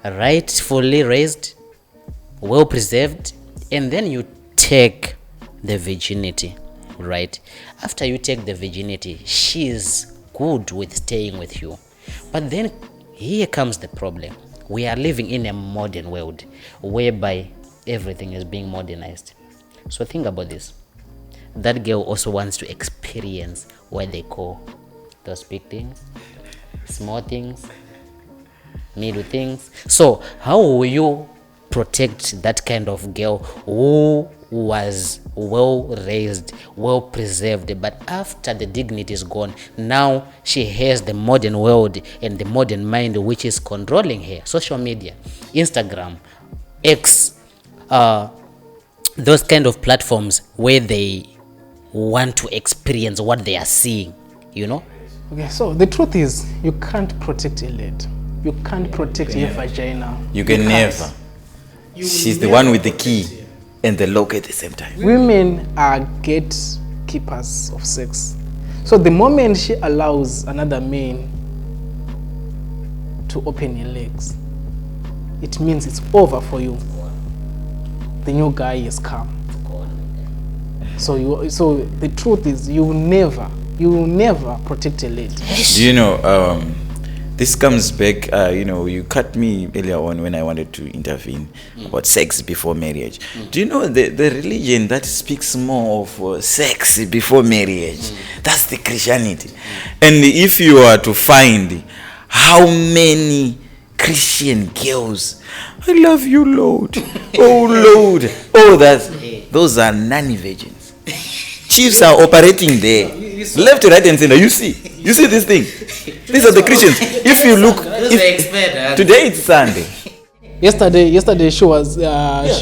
rightfully raised, well preserved, and then you take the virginity, right? After you take the virginity, she's good with staying with you. But then here comes the problem. We are living in a modern world whereby everything is being modernized. So think about this. That girl also wants to experience what they call those big things, small things, middle things. So how will you protect that kind of girl who was well raised, well preserved, but after the dignity is gone, now she has the modern world and the modern mind which is controlling her? Social media, Instagram, X, those kind of platforms where they want to experience what they are seeing, you know? Okay, so the truth is, you can't protect a lady. You can't protect your vagina. You can never. You will She's the never one with the protect key her. and the lock at the same time. Women are gatekeepers of sex. So the moment she allows another man to open her legs, it means it's over for you. The new guy is come. So the truth is, you will never protect a lady. Do you know, this comes back, you cut me earlier on when I wanted to intervene about sex before marriage. Do you know the religion that speaks more of sex before marriage? That's the Christianity. And if you are to find how many Christian girls, I love you, Lord. Oh, Lord. Oh, those are non-virgins. Chiefs are operating there, left, right, and center. You see this thing. These are the Christians. If you look, today it's Sunday. Yesterday she was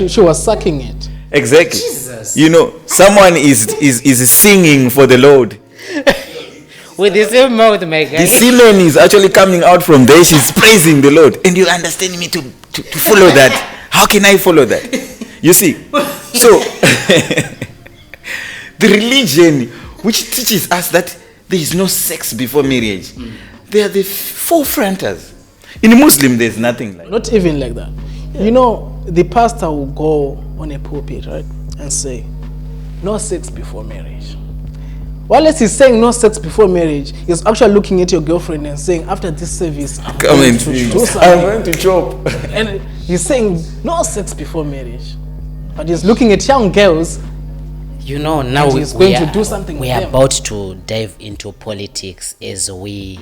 she was sucking it. Exactly. Jesus. You know, someone is singing for the Lord. With the same mouth, my guy. The semen is actually coming out from there. She's praising the Lord, and you understand me to follow that. How can I follow that? You see, so. The religion which teaches us that there is no sex before marriage, they are the forefronters. In Muslim, there's nothing like that. Not even like that. You know, the pastor will go on a pulpit, right, and say, no sex before marriage. While he's saying no sex before marriage, he's actually looking at your girlfriend and saying, after this service, I'm going to do something. I'm going to chop. And he's saying no sex before marriage. But he's looking at young girls. You know, now And he's going to do something we with are them. about to dive into politics as we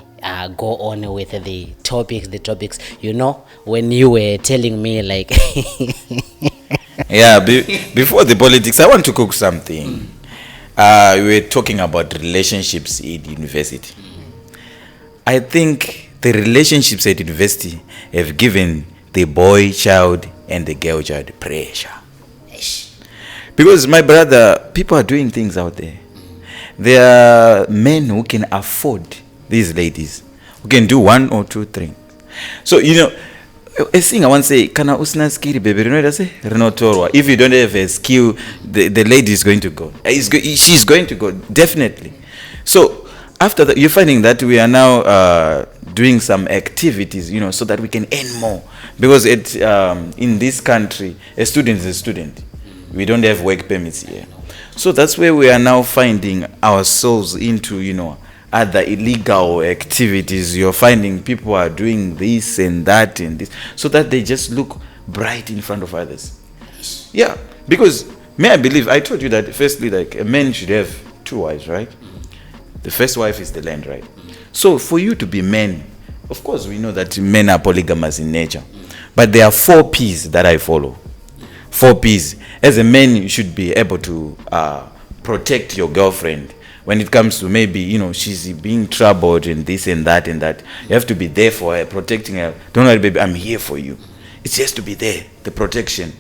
go on with the topics. You know, when you were telling me like Yeah, before the politics, I want to cook something. We were talking about relationships at university. I think the relationships at university have given the boy child and the girl child pressure. Because, my brother, people are doing things out there. There are men who can afford these ladies, who can do 1 or 2 things. So, you know, a thing I want to say, kana usna skill, baby, if you don't have a skill, the lady is going to go. She's going to go, definitely. So, after that, you're finding that we are now doing some activities, you know, so that we can earn more. Because in this country, a student is a student. We don't have work permits here. So that's where we are now finding ourselves into, you know, other illegal activities. You're finding people are doing this and that and this, so that they just look bright in front of others. Yeah, because I believe, I told you that firstly, like, a man should have 2 wives, right? The first wife is the land, right? So for you to be men, of course we know that men are polygamous in nature, but there are 4 P's that I follow. 4 P's. As a man, you should be able to protect your girlfriend when it comes to maybe, you know, she's being troubled and this and that and that. You have to be there for her, protecting her. Don't worry, baby, I'm here for you. It's just to be there, the protection.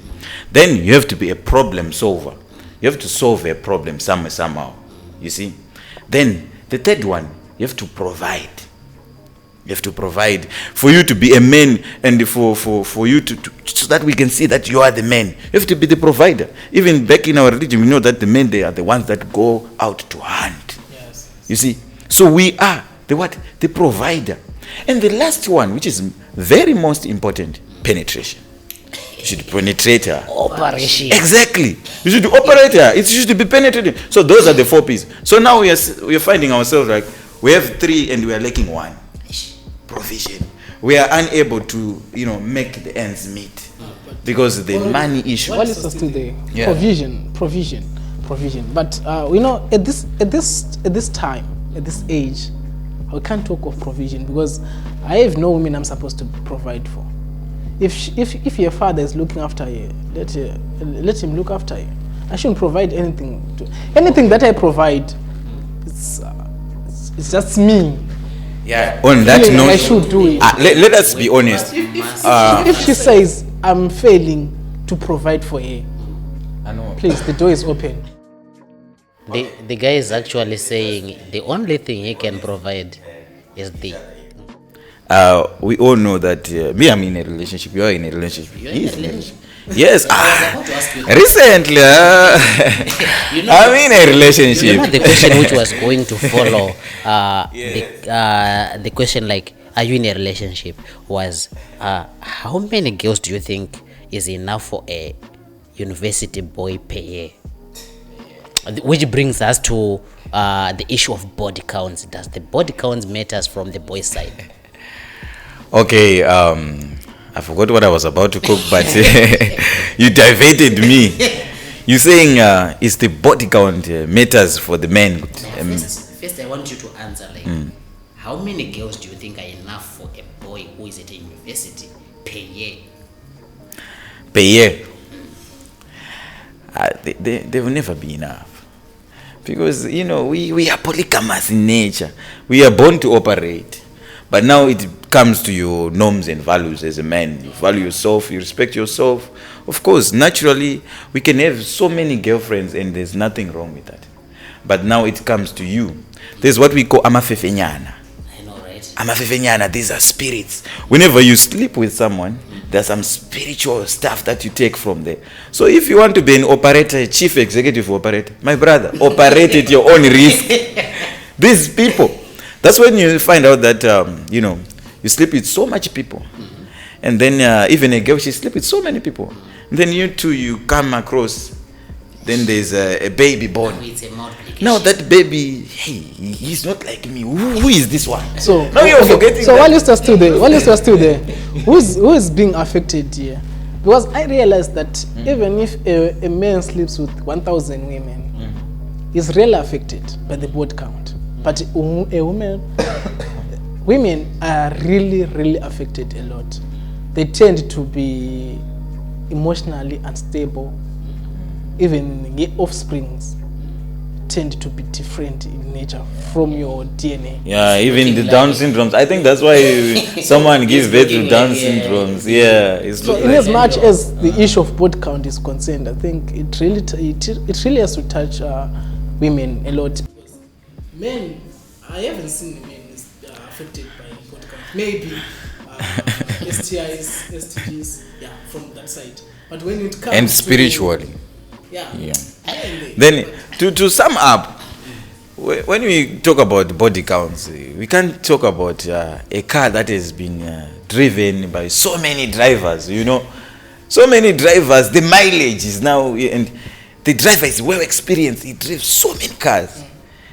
Then you have to be a problem solver. You have to solve a problem somehow. You see? Then the third one, you have to provide. You have to provide for you to be a man, and for you to so that we can see that you are the man. You have to be the provider. Even back in our religion, we know that the men, they are the ones that go out to hunt. Yes. You see? So we are the what? The provider. And the last one, which is very most important, penetration. You should penetrate her. operation. Exactly. You should operate her. It should be penetrating. So those are the 4 P's. So now we are finding ourselves like we have 3 and we are lacking 1. Provision. We are unable to, you know, make the ends meet because of the money issue. What is still there? Yeah. Provision. But you know, at this time, at this age, I we can't talk of provision because I have no women I'm supposed to provide for. If your father is looking after you, let him look after you. I shouldn't provide anything. Anything that I provide, it's just me. Yeah. On that Feeling note, I should do it. let us be honest. If she says I'm failing to provide for her, please, the door is open. The guy is actually saying the only thing he can provide is the. We all know that me, I'm in a relationship. You are in a relationship. You're in a relationship. Yes. about to ask you that. Recently, I'm in a relationship. You know the question which was going to follow the question like, are you in a relationship, was how many girls do you think is enough for a university boy per year? Which brings us to the issue of body counts. Does the body counts matters from the boy side? Okay, I forgot what I was about to cook, but you diverted me. You're saying is the body count matters for the men? First, I want you to answer like, how many girls do you think are enough for a boy who is at a university per year? Per year? They will never be enough. Because, we are polygamous in nature. We are born to operate. But now it comes to your norms and values as a man. You value yourself, you respect yourself. Of course, naturally, we can have so many girlfriends and there's nothing wrong with that. But now it comes to you. There's what we call amafefenyana. I know, right? Amafefenyana, these are spirits. Whenever you sleep with someone, there's some spiritual stuff that you take from there. So if you want to be an operator, a chief executive operator, my brother, operate at your own risk. These people, that's when you find out that, you sleep with so much people. And then even a girl, she sleeps with so many people. And then you two, you come across, then there's a baby born. It's a multiplication. Now that baby, hey, he's not like me. Who is this one? So now you're forgetting. So that. while you're still there, who is being affected here? Because I realized that even if a man sleeps with 1,000 women, he's really affected by the body count. But a women are really affected a lot. They tend to be emotionally unstable. Even the offsprings tend to be different in nature from your DNA. Yeah, even the Down syndromes. I think that's why someone gives birth to Down syndromes. Yeah, it's so in as much as the issue of body count is concerned, I think it really has to touch women a lot. Men, I haven't seen men affected by body count. Maybe STIs, STDs, from that side. But when it comes and spiritually. Yeah. Then to sum up, when we talk about body counts, we can't talk about a car that has been driven by so many drivers. So many drivers. The mileage is now, and the driver is well experienced. He drives so many cars,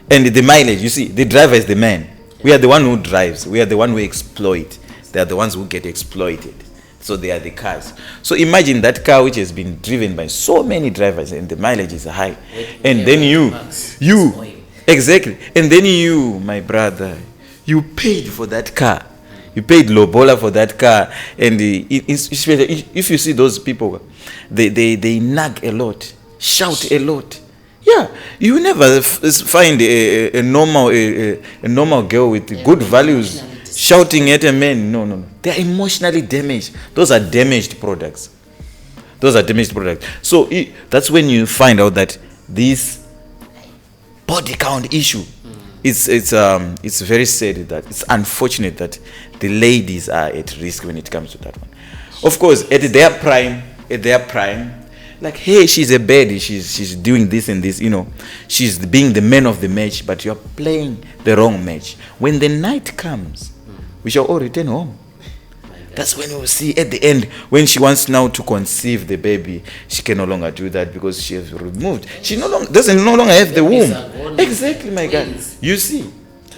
and the mileage. You see, the driver is the man. We are the one who drives. We are the one who exploit. They are the ones who get exploited. So they are the cars. So imagine that car which has been driven by so many drivers and the mileage is high. And then you, exactly. And then you, my brother, you paid for that car. You paid lobola for that car. And if you see those people, they nag a lot, shout a lot. Yeah, you never find a normal girl with good values shouting at a man. No. They are emotionally damaged. Those are damaged products. So that's when you find out that this body count issue, it's very sad that it's unfortunate that the ladies are at risk when it comes to that one. Of course, at their prime, like, hey, she's a baddie, she's doing this and this, she's being the man of the match, but you're playing the wrong match. When the night comes, we shall all return home. That's when we'll see at the end, when she wants now to conceive the baby, she can no longer do that because she has removed. She doesn't no longer have the womb. Exactly, my God. You see.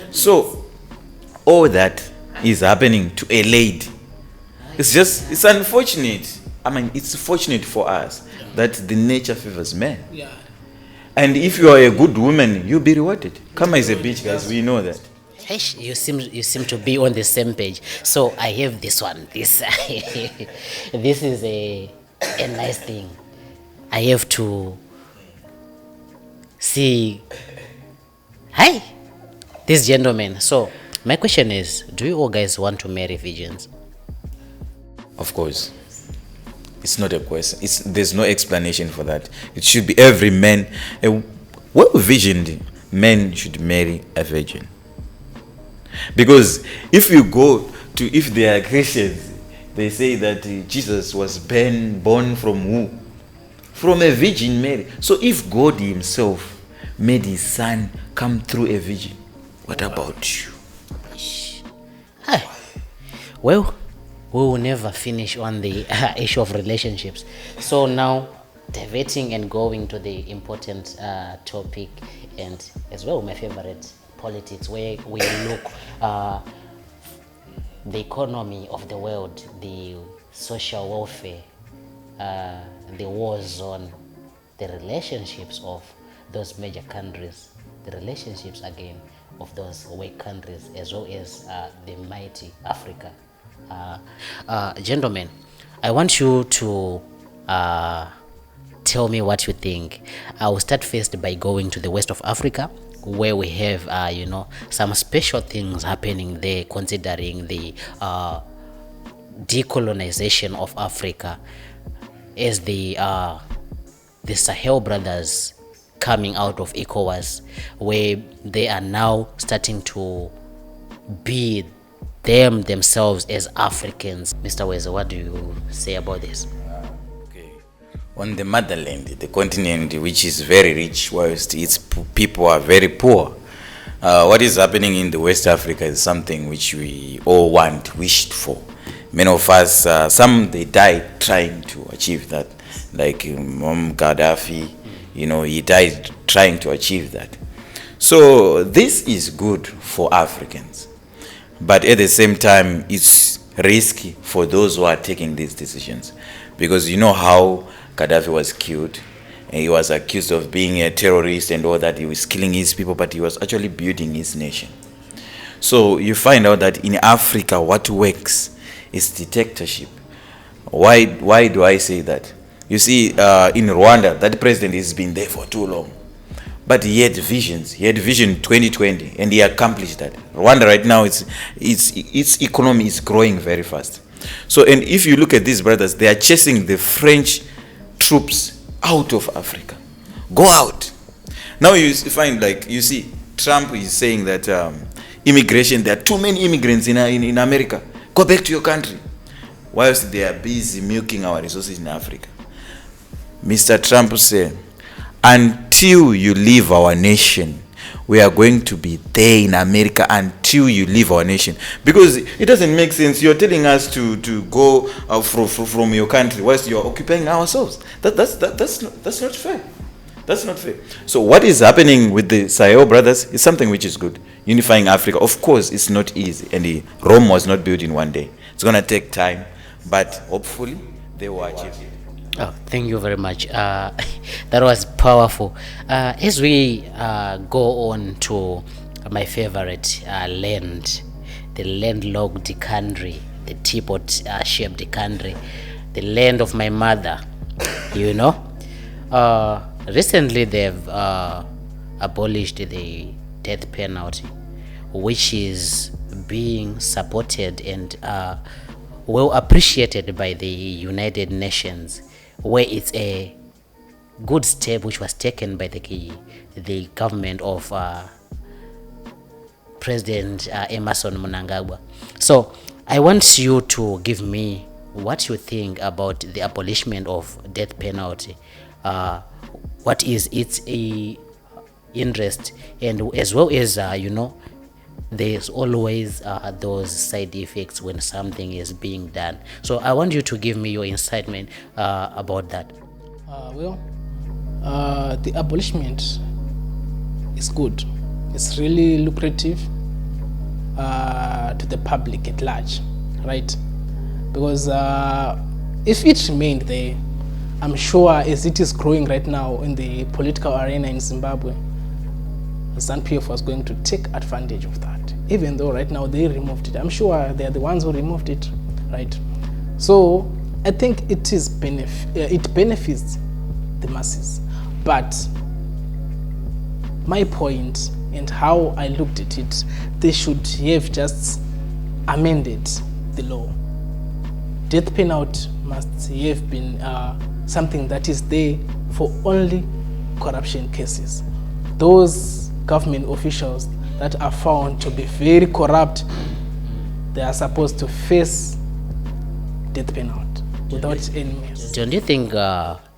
So, all that is happening to a lady. It's unfortunate. I mean, it's fortunate for us that the nature favors men. Yeah. And if you are a good woman, you'll be rewarded. Karma is a bitch, guys. We know that. Hey, you seem to be on the same page. So I have this one. This this is a nice thing. I have to see. Hi, this gentleman. So my question is, do you all guys want to marry virgins? Of course. It's not a question. There's no explanation for that. It should be every man. A well-visioned man should marry a virgin. Because if you go to, if they are Christians, they say that Jesus was born from who? From a virgin Mary. So if God himself made his son come through a virgin, what about you? Hi. Well, we will never finish on the issue of relationships. So now, diverting and going to the important topic, and as well my favorite, politics, where we look the economy of the world, the social welfare, the war zone, the relationships of those major countries, the relationships again of those weak countries, as well as the mighty Africa. Gentlemen, I want you to tell me what you think. I will start first by going to the west of Africa, where we have some special things happening there, considering the decolonization of Africa, as the Sahel brothers coming out of ECOWAS, where they are now starting to be themselves as Africans. Mr. Weza, what do you say about this? Okay. On the motherland, the continent which is very rich, whilst its people are very poor, what is happening in the West Africa is something which we all wished for. Many of us, some they died trying to achieve that, like Gaddafi, he died trying to achieve that. So this is good for Africans. But at the same time, it's risky for those who are taking these decisions. Because you know how Gaddafi was killed, and he was accused of being a terrorist and all that. He was killing his people, but he was actually building his nation. So you find out that in Africa, what works is dictatorship. Why do I say that? You see, in Rwanda, that president has been there for too long. But he had visions. He had vision 2020, and he accomplished that. Rwanda right now, its economy is growing very fast. So, and if you look at these brothers, they are chasing the French troops out of Africa. Go out. Now you find, like, you see, Trump is saying that immigration, there are too many immigrants in America. Go back to your country. Whilst they are busy milking our resources in Africa. Mr. Trump said, until you leave our nation, we are going to be there in America until you leave our nation. Because it doesn't make sense. You're telling us to go from your country whilst you're occupying ourselves. That's not fair. That's not fair. So what is happening with the Sahel brothers is something which is good. Unifying Africa. Of course, it's not easy. And Rome was not built in one day. It's going to take time. But hopefully, they will achieve it. Oh, thank you very much. That was powerful. As we go on to my favorite land, the landlocked country, the teapot-shaped country, the land of my mother, recently they've abolished the death penalty, which is being supported and well appreciated by the United Nations, where it's a good step which was taken by the government of President Emerson Mnangagwa. So I want you to give me what you think about the abolishment of death penalty. What is its interest, and as well as there's always those side effects when something is being done. So I want you to give me your incitement about that. The abolishment is good. It's really lucrative to the public at large, right? Because if it remained there, I'm sure as it is growing right now in the political arena in Zimbabwe, ZANU-PF was going to take advantage of that. even though right now they removed it. I'm sure they are the ones who removed it, right? So I think it benefits the masses. But my point and how I looked at it, they should have just amended the law. Death penalty must have been something that is there for only corruption cases. Those government officials that are found to be very corrupt, they are supposed to face death penalty without any means. Don't you think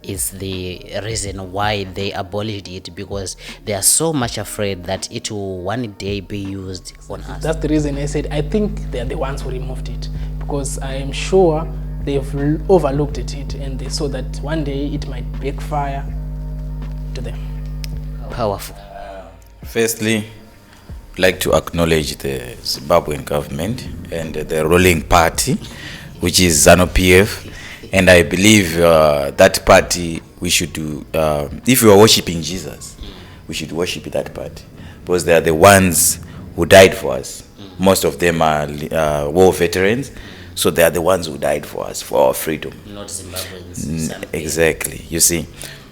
is the reason why they abolished it, because they are so much afraid that it will one day be used on us? That's the reason I said I think they are the ones who removed it, because I am sure they've overlooked it and they saw that one day it might backfire to them. Powerful. Firstly, I'd like to acknowledge the Zimbabwean government and the ruling party, which is ZANU-PF. And I believe that party, we should do, if we are worshipping Jesus, we should worship that party, because they are the ones who died for us. Most of them are war veterans, so they are the ones who died for us, for our freedom. Not Zimbabweans. Exactly, you see.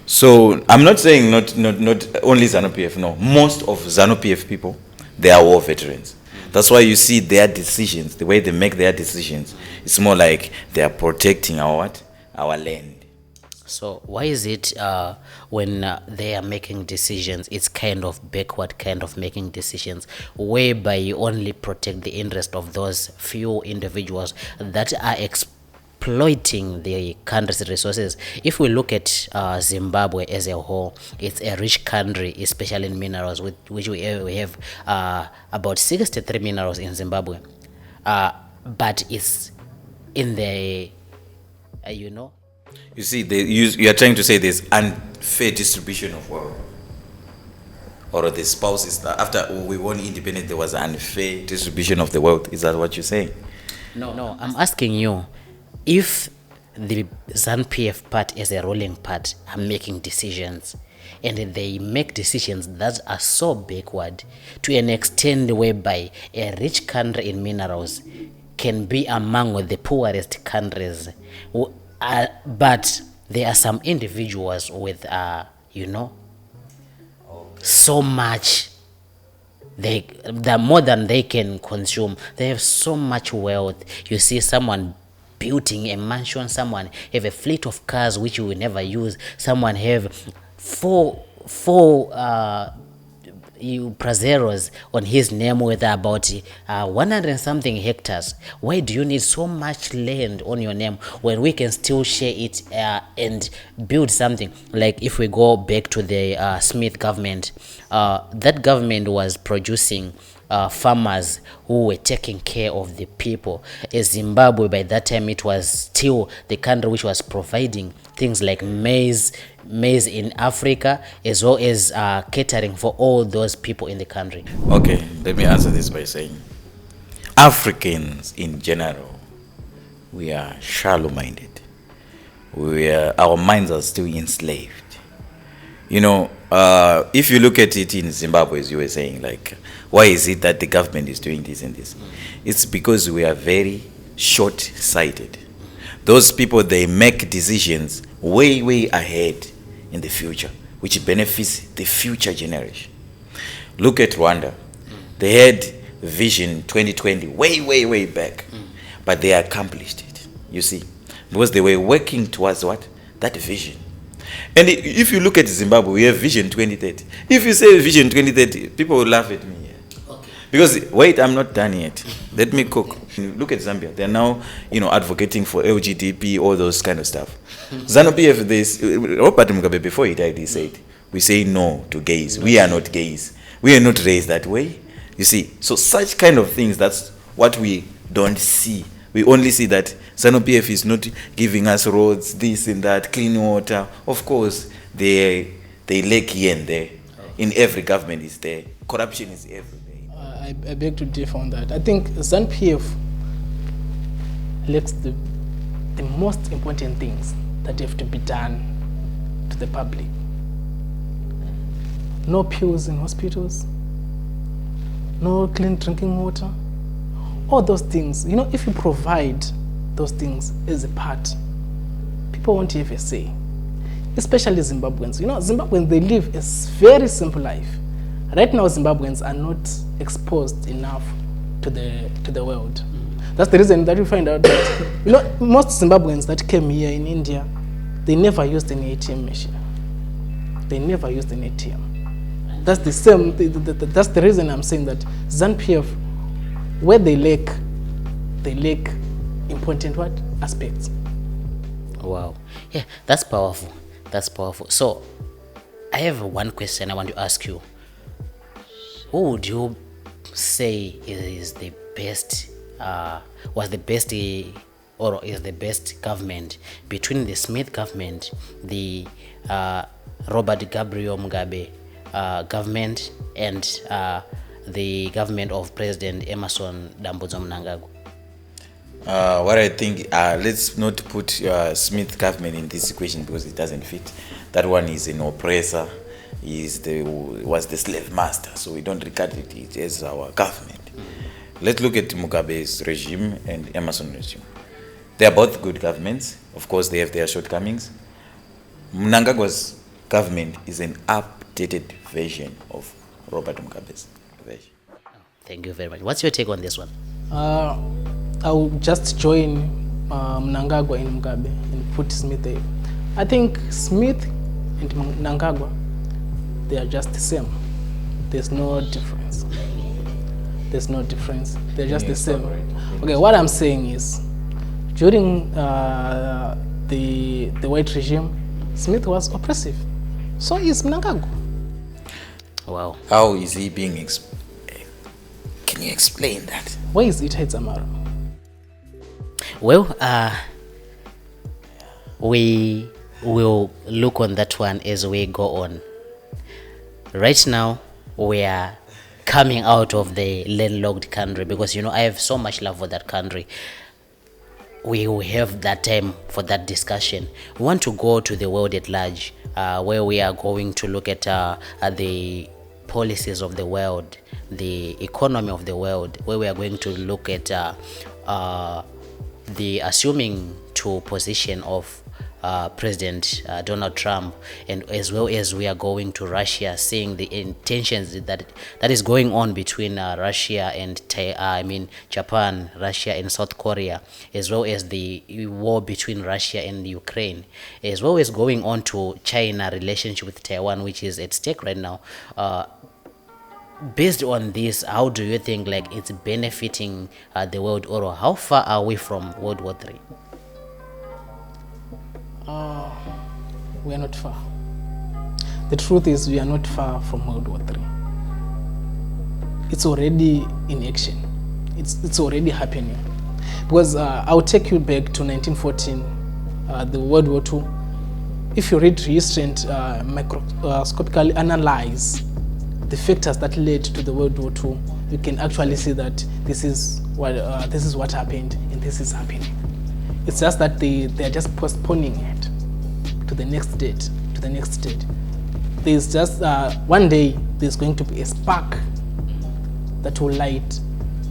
So I'm not saying not only ZANU-PF, no. Most of ZANU-PF people, they are war veterans. That's why you see their decisions, the way they make their decisions, it's more like they are protecting our what? Our land. So why is it when they are making decisions, it's kind of backward kind of making decisions, whereby you only protect the interest of those few individuals that are exploiting the country's resources? If we look at Zimbabwe as a whole, it's a rich country, especially in minerals, which we have about 63 minerals in Zimbabwe. But it's in the, You see, you are trying to say there's unfair distribution of wealth. Or the spouses, after we won independence, there was unfair distribution of the wealth. Is that what you're saying? No, I'm asking you, if the ZANU-PF part as a ruling part are making decisions, and they make decisions that are so backward to an extent whereby a rich country in minerals can be among the poorest countries, but there are some individuals with so much, they're more than they can consume. They have so much wealth. You see someone building a mansion, someone have a fleet of cars which you will never use, someone have four Prazeros on his name with about 100 and something hectares. Why do you need so much land on your name when we can still share it and build something? Like if we go back to the Smith government, that government was producing farmers who were taking care of the people. As Zimbabwe, by that time, it was still the country which was providing things like maize in Africa, as well as catering for all those people in the country. Okay, let me answer this by saying, Africans in general, we are shallow-minded. Our minds are still enslaved. If you look at it in Zimbabwe, as you were saying, like, why is it that the government is doing this and this? It's because we are very short-sighted. Those people, they make decisions way, way ahead in the future, which benefits the future generation. Look at Rwanda. They had Vision 2020 way, way, way back, but they accomplished it, you see, because they were working towards what? That vision. And if you look at Zimbabwe, we have Vision 2030. If you say Vision 2030, people will laugh at me. Okay. Because, wait, I'm not done yet. Let me cook. Look at Zambia. They're now, advocating for LGTB, all those kind of stuff. ZANU-PF, Robert Mugabe, before he died, he said, we say no to gays. We are not gays. We are not raised that way. You see, so such kind of things, that's what we don't see. We only see that ZANU-PF is not giving us roads, this and that, clean water. Of course, they lack here and there. In every government is there. Corruption is everywhere. I beg to differ on that. I think ZANU-PF lacks the most important things that have to be done to the public. No pills in hospitals, no clean drinking water. All those things, if you provide those things as a part, people won't have a say. Especially Zimbabweans. Zimbabweans, they live a very simple life. Right now, Zimbabweans are not exposed enough to the world. That's the reason that you find out that most Zimbabweans that came here in India, they never used an ATM machine. They never used an ATM. That's the same. That's the reason I'm saying that ZANU-PF, where they lack important aspects. Wow. Yeah, that's powerful. That's powerful. So, I have one question I want to ask you. Who would you say is the best, was the best, or is the best government between the Smith government, the Robert Gabriel Mugabe government, and the government of President Emerson Dambudzo Mnangagwa? What I think, let's not put Smith government in this equation because it doesn't fit. That one is an oppressor, was the slave master, so we don't regard it as our government. Let's look at Mugabe's regime and Emerson's regime. They are both good governments. Of course, they have their shortcomings. Mnangagwa's government is an updated version of Robert Mugabe's version. Thank you very much. What's your take on this one? I will just join Mnangagwa and Mugabe and put Smith there. I think Smith and Mnangagwa, they are just the same. There's no difference. There's no difference. They're just the same. Okay, what I'm saying is, during the white regime, Smith was oppressive. So is Mnangagwa. Wow. How is he being Can you explain that? Why is it Hedzamara? Well, we will look on that one as we go on. Right now, we are coming out of the landlocked country because, I have so much love for that country. We will have that time for that discussion. We want to go to the world at large, where we are going to look at the policies of the world, the economy of the world, where we are going to look at the assuming to position of President Donald Trump, and as well as we are going to Russia, seeing the intentions that is going on between Russia and Japan, Russia and South Korea, as well as the war between Russia and Ukraine, as well as going on to China relationship with Taiwan, which is at stake right now. Based on this, how do you think it's benefiting the world, or how far are we from World War III? We are not far. The truth is, we are not far from World War III. It's already in action. It's already happening. Because I'll take you back to 1914, the World War II. If you read history and microscopically analyze the factors that led to the World War II, you can actually see that this is what happened and this is happening. It's just that they are just postponing it to the next date, There's just one day there's going to be a spark that will light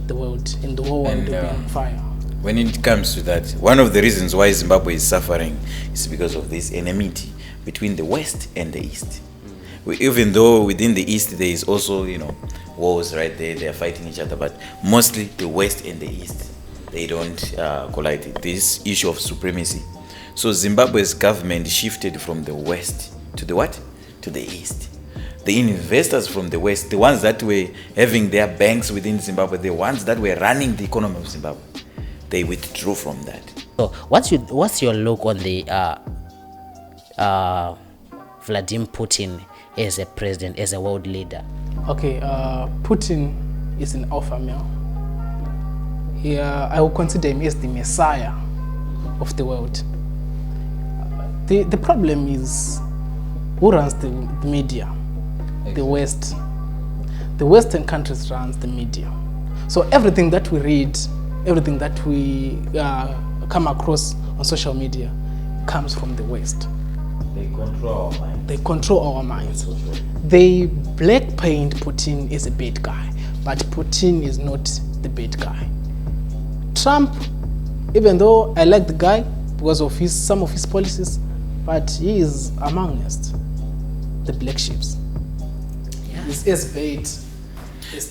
the world, and the whole world will be on fire. When it comes to that, one of the reasons why Zimbabwe is suffering is because of this enmity between the West and the East. Even though within the East there is also, wars right there, they are fighting each other, but mostly the West and the East, they don't collide. This issue of supremacy. So Zimbabwe's government shifted from the West to the what? To the East. The investors from the West, the ones that were having their banks within Zimbabwe, the ones that were running the economy of Zimbabwe, they withdrew from that. So what's your look on the Vladimir Putin as a president, as a world leader? Okay, Putin is an alpha male. I will consider him as the messiah of the world. The problem is who runs the media? The West. The Western countries runs the media. So everything that we read, everything that we come across on social media comes from the West. They control our minds. They black paint Putin as a bad guy. but Putin is not the bad guy. Trump, even though I like the guy because of some of his policies, but he is among us, the black sheep. He's as bait.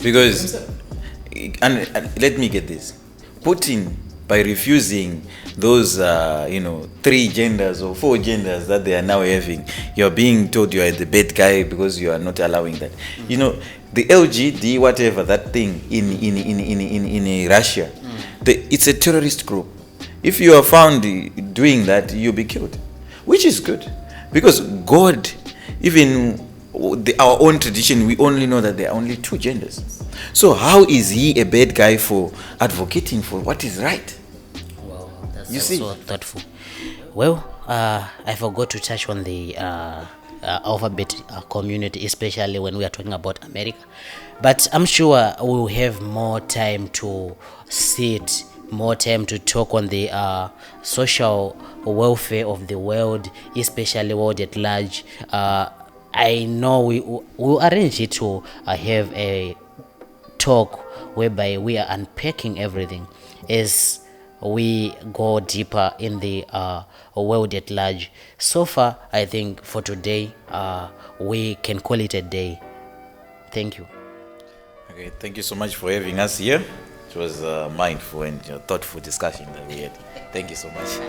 Because, and let me get this, Putin, by refusing those 3 genders or 4 genders that they are now having, you're being told you are the bad guy because you are not allowing that. The LGD whatever, that thing in Russia, it's a terrorist group. If you are found doing that, you'll be killed, which is good, because God, even our own tradition, we only know that there are only 2 genders. So how is he a bad guy for advocating for what is right? Wow, that's You see? so thoughtful. Well, I forgot to touch on the alphabet community, especially when we are talking about America. But I'm sure we'll have more time to sit, more time to talk on the social welfare of the world, especially world at large. I know we'll arrange it to have a talk whereby we are unpacking everything as we go deeper in the world at large. So far, I think for today, we can call it a day. Thank you. Okay, thank you so much for having us here. It was a mindful and thoughtful discussion that we had. Thank you so much.